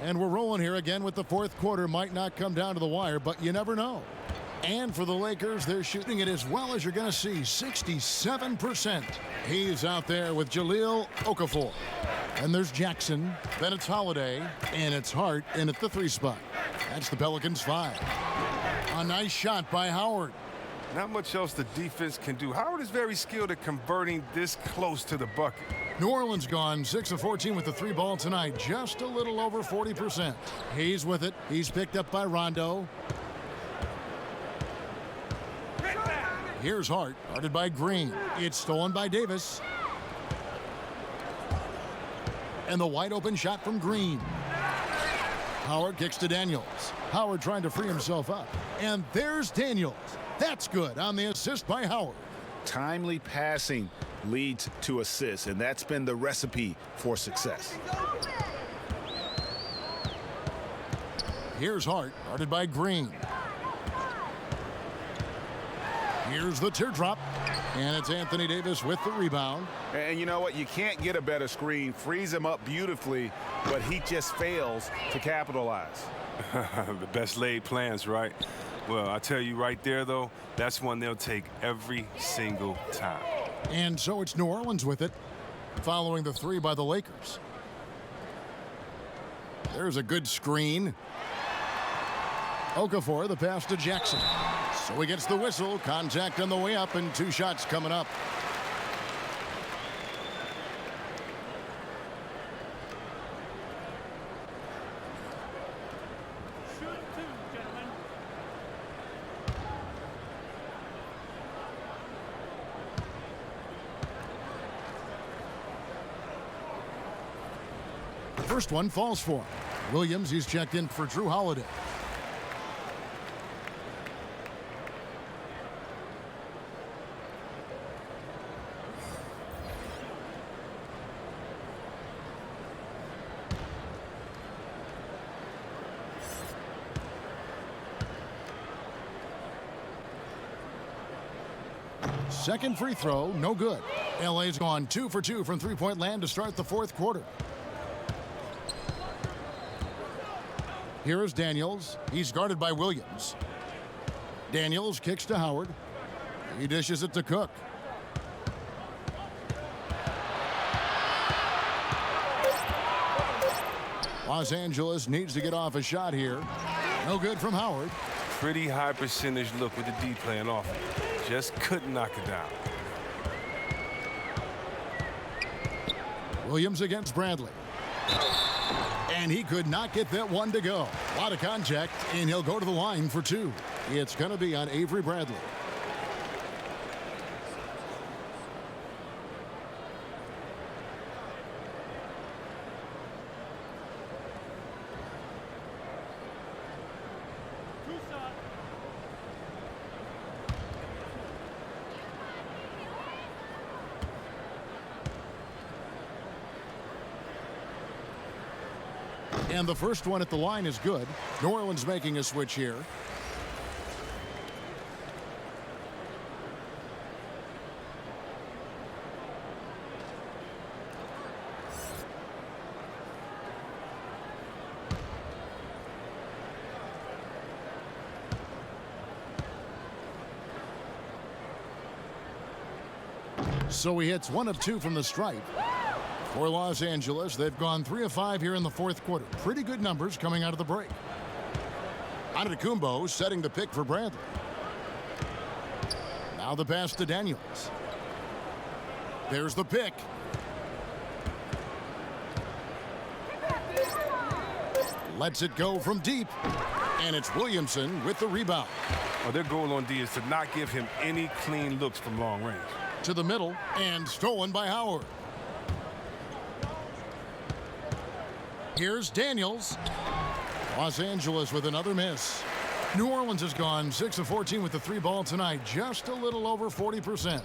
Speaker 1: And we're rolling here again with the fourth quarter. Might not come down to the wire, but you never know. And for the Lakers, they're shooting it as well as you're going to see, 67%. He's out there with Jahlil Okafor. And there's Jackson, then it's Holiday, and it's Hart in at the 3 spot. That's the Pelicans 5. A nice shot by Howard.
Speaker 2: Not much else the defense can do. Howard is very skilled at converting this close to the bucket.
Speaker 1: New Orleans gone 6 of 14 with the 3 ball tonight, just a little over 40%. He's with it. He's picked up by Rondo. Here's Hart, guarded by Green. It's stolen by Davis. And the wide open shot from Green. Howard kicks to Daniels. Howard trying to free himself up. And there's Daniels. That's good on the assist by Howard.
Speaker 3: Timely passing leads to assists, and that's been the recipe for success.
Speaker 1: Here's Hart, guarded by Green. Here's the teardrop, and it's Anthony Davis with the rebound.
Speaker 3: And you know what? You can't get a better screen. Frees him up beautifully, but he just fails to capitalize.
Speaker 2: The best laid plans, right? Well, I tell you right there, though, that's one they'll take every single time.
Speaker 1: And so it's New Orleans with it, following the 3 by the Lakers. There's a good screen. Okafor, the pass to Jackson. So he gets the whistle, contact on the way up, and 2 shots coming up.
Speaker 6: Shoot 2, gentlemen.
Speaker 1: The first one falls for him. Williams, he's checked in for Drew Holiday. Second free throw, no good. LA's gone 2 for 2 from three-point land to start the fourth quarter. Here is Daniels. He's guarded by Williams. Daniels kicks to Howard. He dishes it to Cook. Los Angeles needs to get off a shot here. No good from Howard.
Speaker 2: Pretty high percentage look with the D playing off. Just couldn't knock it down.
Speaker 1: Williams against Bradley. And he could not get that one to go. A lot of contact, and he'll go to the line for 2. It's going to be on Avery Bradley. And the first one at the line is good. New Orleans making a switch here. So he hits 1 of 2 from the stripe. For Los Angeles, they've gone 3 of 5 here in the fourth quarter. Pretty good numbers coming out of the break. Antetokounmpo setting the pick for Bradley. Now the pass to Daniels. There's the pick. Lets it go from deep. And it's Williamson with the rebound.
Speaker 2: Well, their goal on D is to not give him any clean looks from long range.
Speaker 1: To the middle, and stolen by Howard. Here's Daniels. Los Angeles with another miss. New Orleans has gone 6 of 14 with the 3 ball tonight, just a little over 40%.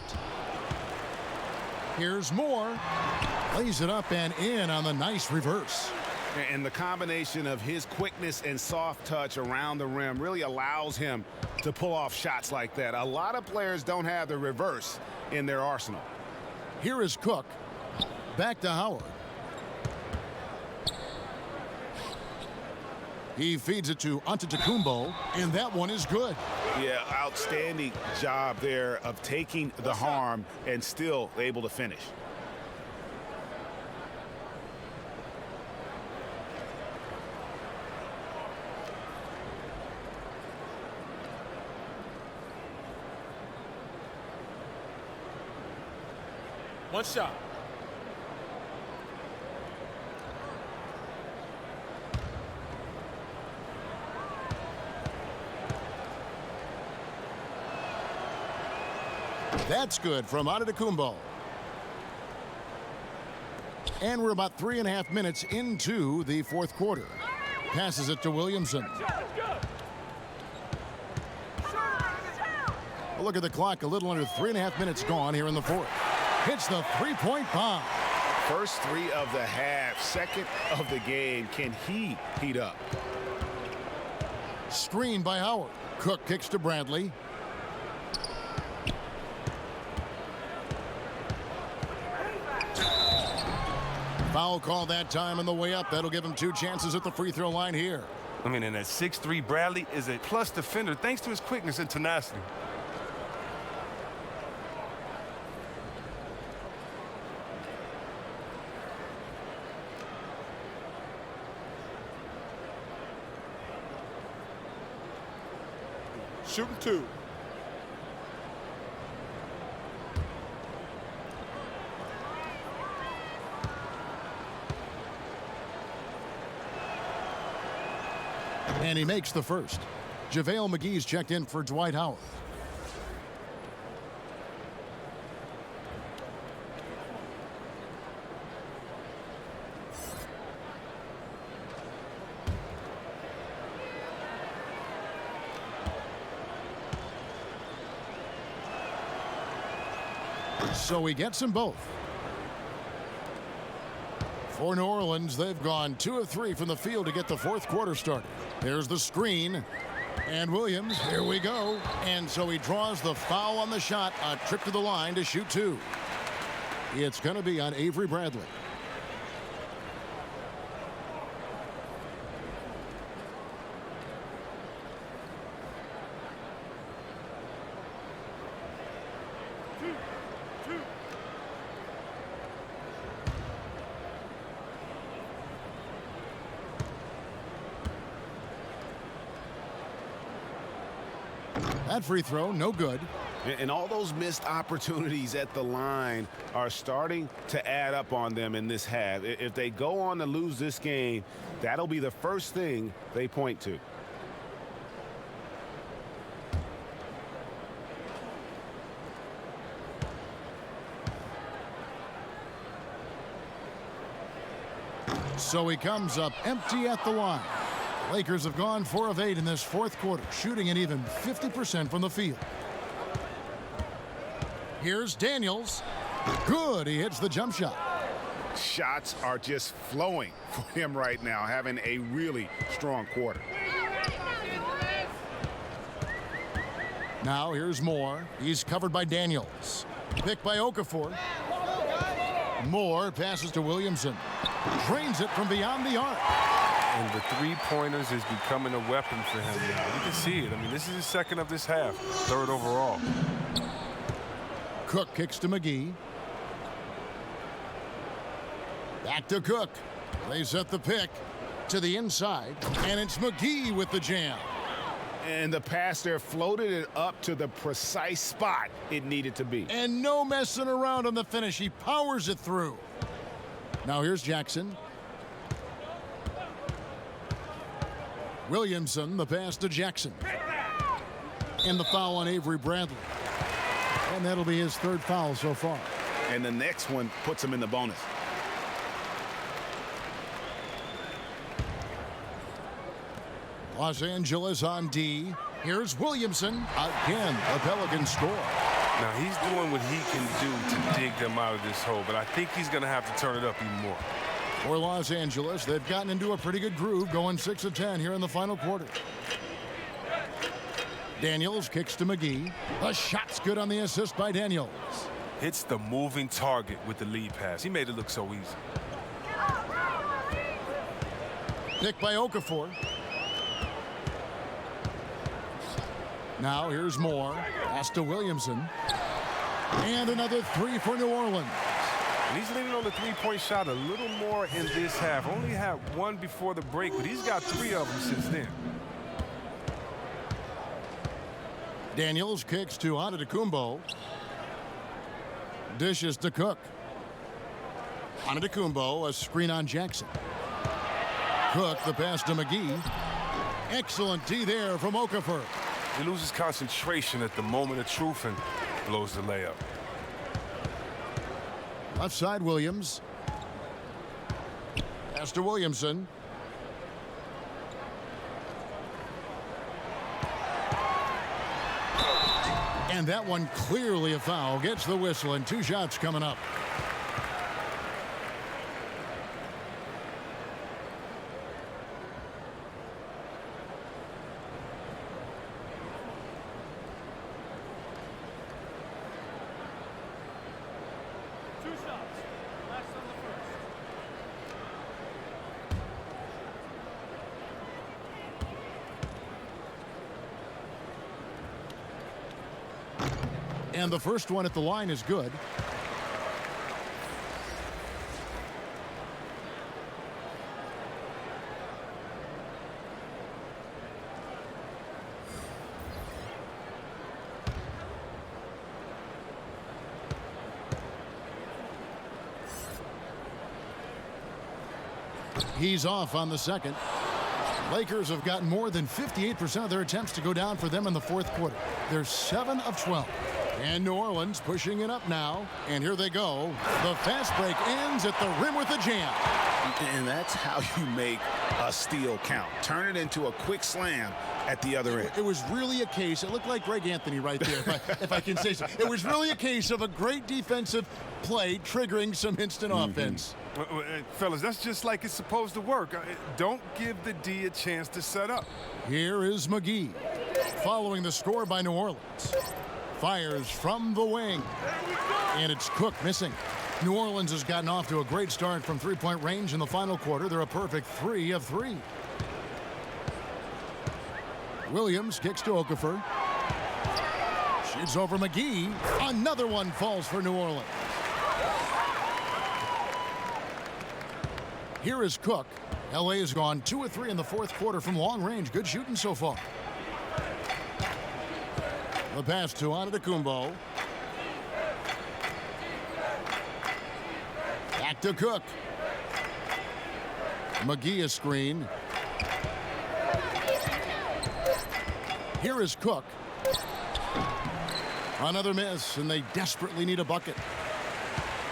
Speaker 1: Here's Moore. Lays it up and in on the nice reverse.
Speaker 3: And the combination of his quickness and soft touch around the rim really allows him to pull off shots like that. A lot of players don't have the reverse in their arsenal.
Speaker 1: Here is Cook. Back to Howard. He feeds it to Antetokounmpo, and that one is good.
Speaker 3: Yeah, outstanding job there of taking the harm and still able to finish.
Speaker 6: One shot.
Speaker 1: That's good from Antetokounmpo. And we're about 3.5 minutes into the fourth quarter. Passes it to Williamson. A look at the clock, a little under 3.5 minutes gone here in the fourth. Hits the three-point bomb.
Speaker 3: First three of the half, second of the game. Can he heat up?
Speaker 1: Screen by Howard. Cook kicks to Bradley. Foul call that time on the way up. That'll give him 2 chances at the free throw line here.
Speaker 2: I mean, and that 6'3" Bradley is a plus defender thanks to his quickness and tenacity.
Speaker 9: Shooting 2.
Speaker 1: And he makes the first. JaVale McGee's checked in for Dwight Howard. So he gets them both. For New Orleans, they've gone 2 of 3 from the field to get the fourth quarter started. There's the screen. And Williams, here we go. And so he draws the foul on the shot. A trip to the line to shoot 2. It's going to be on Avery Bradley. That free throw, no good.
Speaker 3: And all those missed opportunities at the line are starting to add up on them in this half. If they go on to lose this game, that'll be the first thing they point to.
Speaker 1: So he comes up empty at the line. Lakers have gone 4 of 8 in this fourth quarter, shooting an even 50% from the field. Here's Daniels. Good. He hits the jump shot.
Speaker 3: Shots are just flowing for him right now, having a really strong quarter.
Speaker 1: Now here's Moore. He's covered by Daniels. Picked by Okafor. Moore passes to Williamson. Drains it from beyond the arc.
Speaker 2: And the three-pointers is becoming a weapon for him now. You can see it. I mean, this is his second of this half, third overall.
Speaker 1: Cook kicks to McGee. Back to Cook. They set the pick to the inside, and it's McGee with the jam.
Speaker 3: And the pass there floated it up to the precise spot it needed to be.
Speaker 1: And no messing around on the finish. He powers it through. Now here's Jackson. Williamson, the pass to Jackson. And the foul on Avery Bradley. And that'll be his third foul so far.
Speaker 3: And the next one puts him in the bonus.
Speaker 1: Los Angeles on D. Here's Williamson. Again, a Pelicans score.
Speaker 2: Now, he's doing what he can do to dig them out of this hole, but I think he's going to have to turn it up even more.
Speaker 1: For Los Angeles, they've gotten into a pretty good groove, going 6 of 10 here in the final quarter. Daniels kicks to McGee. The shot's good on the assist by Daniels.
Speaker 2: Hits the moving target with the lead pass. He made it look so easy.
Speaker 1: Picked by Okafor. Now here's Moore. Pass to Williamson. And another 3 for New Orleans.
Speaker 2: And he's leaning on the three-point shot a little more in this half. Only had one before the break, but he's got 3 of them since then.
Speaker 1: Daniels kicks to Antetokounmpo. Dishes to Cook. Antetokounmpo, a screen on Jackson. Cook, the pass to McGee. Excellent D there from Okafor.
Speaker 2: He loses concentration at the moment of truth and blows the layup.
Speaker 1: Left side, Williams. Pass to Williamson. And that one clearly a foul. Gets the whistle, and 2 shots coming up. And the first one at the line is good. He's off on the second. Lakers have gotten more than 58% of their attempts to go down for them in the fourth quarter. They're 7 of 12. And New Orleans pushing it up now. And here they go. The fast break ends at the rim with a jam.
Speaker 3: And that's how you make a steal count. Turn it into a quick slam at the other end.
Speaker 1: It was really a case. It looked like Greg Anthony right there, if I can say so. It was really a case of a great defensive play triggering some instant offense.
Speaker 2: Fellas, that's just like it's supposed to work. Don't give the D a chance to set up.
Speaker 1: Here is McGee. Following the score by New Orleans. Fires from the wing. And it's Cook missing. New Orleans has gotten off to a great start from three-point range in the final quarter. They're a perfect 3 of 3. Williams kicks to Okafor. Shoots over McGee. Another one falls for New Orleans. Here is Cook. LA has gone 2 of 3 in the fourth quarter from long range. Good shooting so far. The pass to Antetokounmpo. Back to Cook. McGee is screened. Here is Cook. Another miss, and they desperately need a bucket.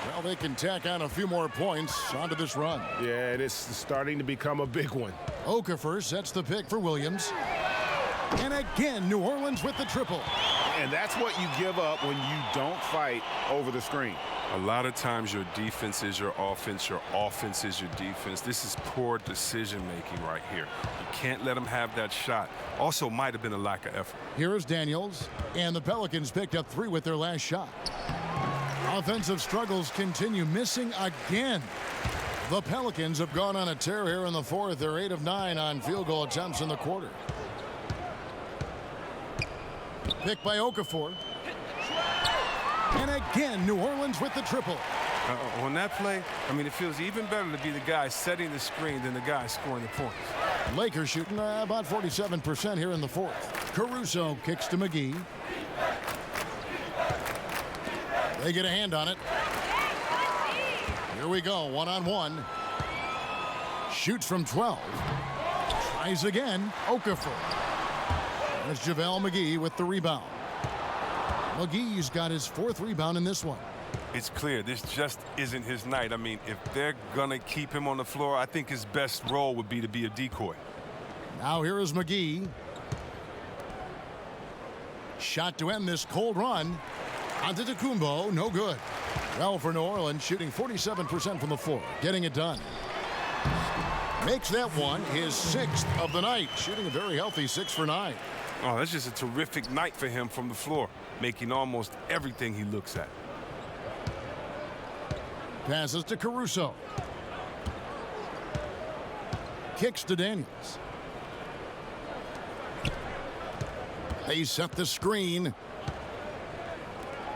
Speaker 1: Well, they can tack on a few more points onto this run.
Speaker 3: Yeah, it is starting to become a big one.
Speaker 1: Okafor sets the pick for Williams. And again, New Orleans with the triple.
Speaker 3: And that's what you give up when you don't fight over the screen.
Speaker 2: A lot of times your defense is your offense is your defense. This is poor decision-making right here. You can't let them have that shot. Also might have been a lack of effort.
Speaker 1: Here is Daniels, and the Pelicans picked up 3 with their last shot. Offensive struggles continue, missing again. The Pelicans have gone on a tear here in the fourth. They're 8 of 9 on field goal attempts in the quarter. Picked by Okafor. And again, New Orleans with the triple.
Speaker 2: On that play, I mean, it feels even better to be the guy setting the screen than the guy scoring the points.
Speaker 1: Lakers shooting about 47% here in the fourth. Caruso kicks to McGee. They get a hand on it. Here we go, one-on-one. Shoots from 12. Tries again, Okafor. There's JaVale McGee with the rebound. McGee's got his 4th rebound in this one.
Speaker 2: It's clear this just isn't his night. I mean, if they're going to keep him on the floor, I think his best role would be to be a decoy.
Speaker 1: Now here is McGee. Shot to end this cold run. Antetokounmpo, no good. Well, for New Orleans, shooting 47% from the floor, getting it done. Makes that one his 6th of the night, shooting a very healthy 6 for 9.
Speaker 2: Oh, that's just a terrific night for him from the floor, making almost everything he looks at.
Speaker 1: Passes to Caruso. Kicks to Daniels. They set the screen.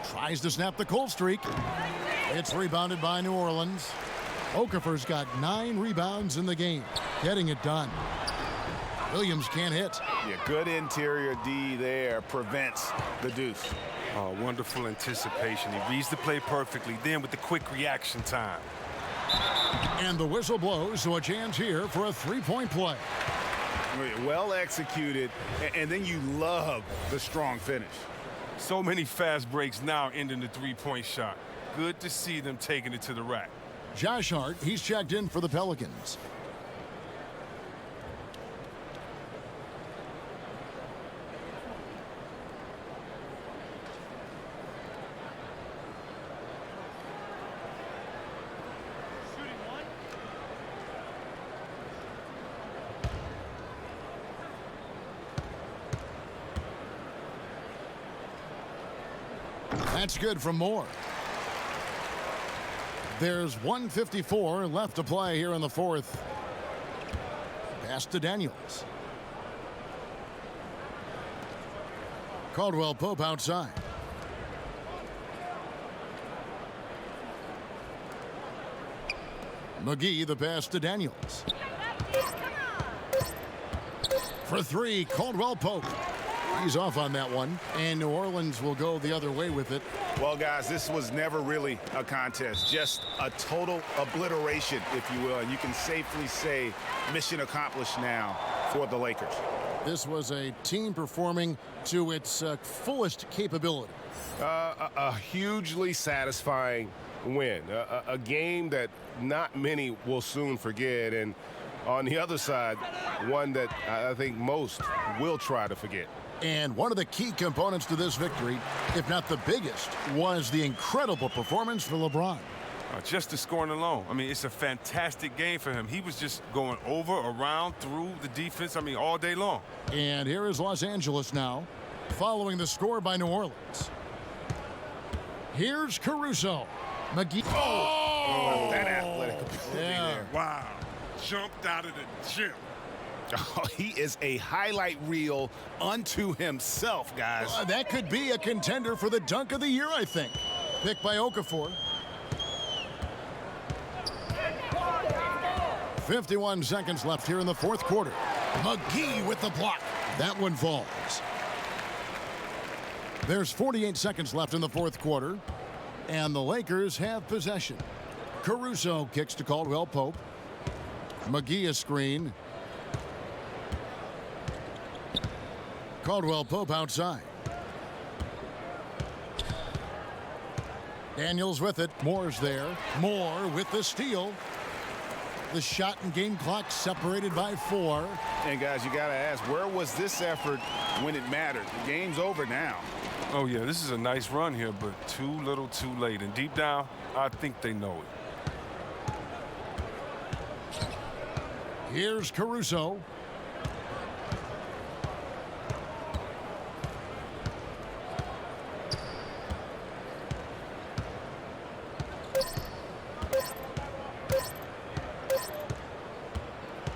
Speaker 1: Tries to snap the cold streak. It's rebounded by New Orleans. Okafor's got 9 rebounds in the game, getting it done. Williams can't hit.
Speaker 3: Yeah, good interior D there prevents the deuce.
Speaker 2: Oh, wonderful anticipation. He reads the play perfectly, then with the quick reaction time.
Speaker 1: And the whistle blows, so a chance here for a 3-point play.
Speaker 3: Well executed, and then you love the strong finish.
Speaker 2: So many fast breaks now ending the 3-point shot. Good to see them taking it to the rack.
Speaker 1: Josh Hart, he's checked in for the Pelicans. That's good from Moore. There's 1:54 left to play here in the 4th. Pass to Daniels. Caldwell Pope outside. McGee, the pass to Daniels. For 3, Caldwell Pope. He's off on that one, and New Orleans will go the other way with it.
Speaker 3: Well, guys, this was never really a contest, just a total obliteration, if you will, and you can safely say mission accomplished now for the Lakers.
Speaker 1: This was a team performing to its fullest capability.
Speaker 12: A hugely satisfying win, a game that not many will soon forget, and on the other side, one that I think most will try to forget.
Speaker 1: And one of the key components to this victory, if not the biggest, was the incredible performance for LeBron.
Speaker 2: Just the scoring alone. I mean, it's a fantastic game for him. He was just going over, around, through the defense, I mean, all day long.
Speaker 1: And here is Los Angeles now, following the score by New Orleans. Here's Caruso. McGee.
Speaker 3: Oh, that athletic ability there.
Speaker 2: Wow. Jumped out of the gym.
Speaker 3: Oh, he is a highlight reel unto himself, guys.
Speaker 1: That could be a contender for the dunk of the year, I think. Picked by Okafor. 51 seconds left here in the 4th quarter. McGee with the block. That one falls. There's 48 seconds left in the 4th quarter, and the Lakers have possession. Caruso kicks to Caldwell Pope. McGee a screen. Caldwell Pope outside. Daniels with it. Moore's there. Moore with the steal. The shot and game clock separated by 4.
Speaker 3: And guys, you got to ask, where was this effort when it mattered? The game's over now.
Speaker 2: Oh, yeah, this is a nice run here, but too little too late. And deep down, I think they know it.
Speaker 1: Here's Caruso.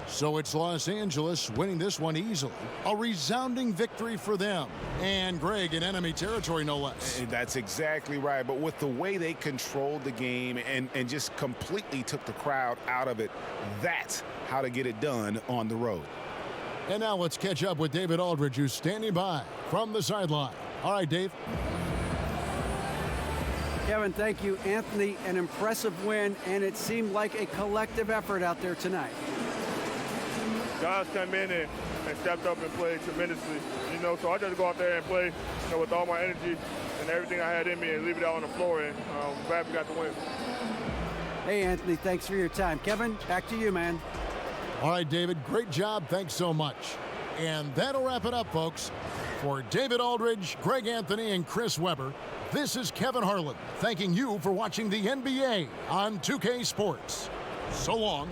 Speaker 1: So it's Los Angeles winning this one easily. A resounding victory for them. And Greg in enemy territory, no less.
Speaker 3: And that's exactly right. But with the way they controlled the game and just completely took the crowd out of it, that's how to get it done on the road.
Speaker 1: And now let's catch up with David Aldridge, who's standing by from the sideline. All right, Dave.
Speaker 4: Kevin, thank you. Anthony, an impressive win, and it seemed like a collective effort out there tonight.
Speaker 6: Guys come in and stepped up and played tremendously, so I just go out there and play, with all my energy and everything I had in me and leave it out on the floor, and I'm glad we got the win.
Speaker 4: Hey, Anthony, thanks for your time. Kevin, back to you, man.
Speaker 1: All right, David, great job. Thanks so much. And that'll wrap it up, folks. For David Aldridge, Greg Anthony, and Chris Webber, this is Kevin Harlan thanking you for watching the NBA on 2K Sports. So long.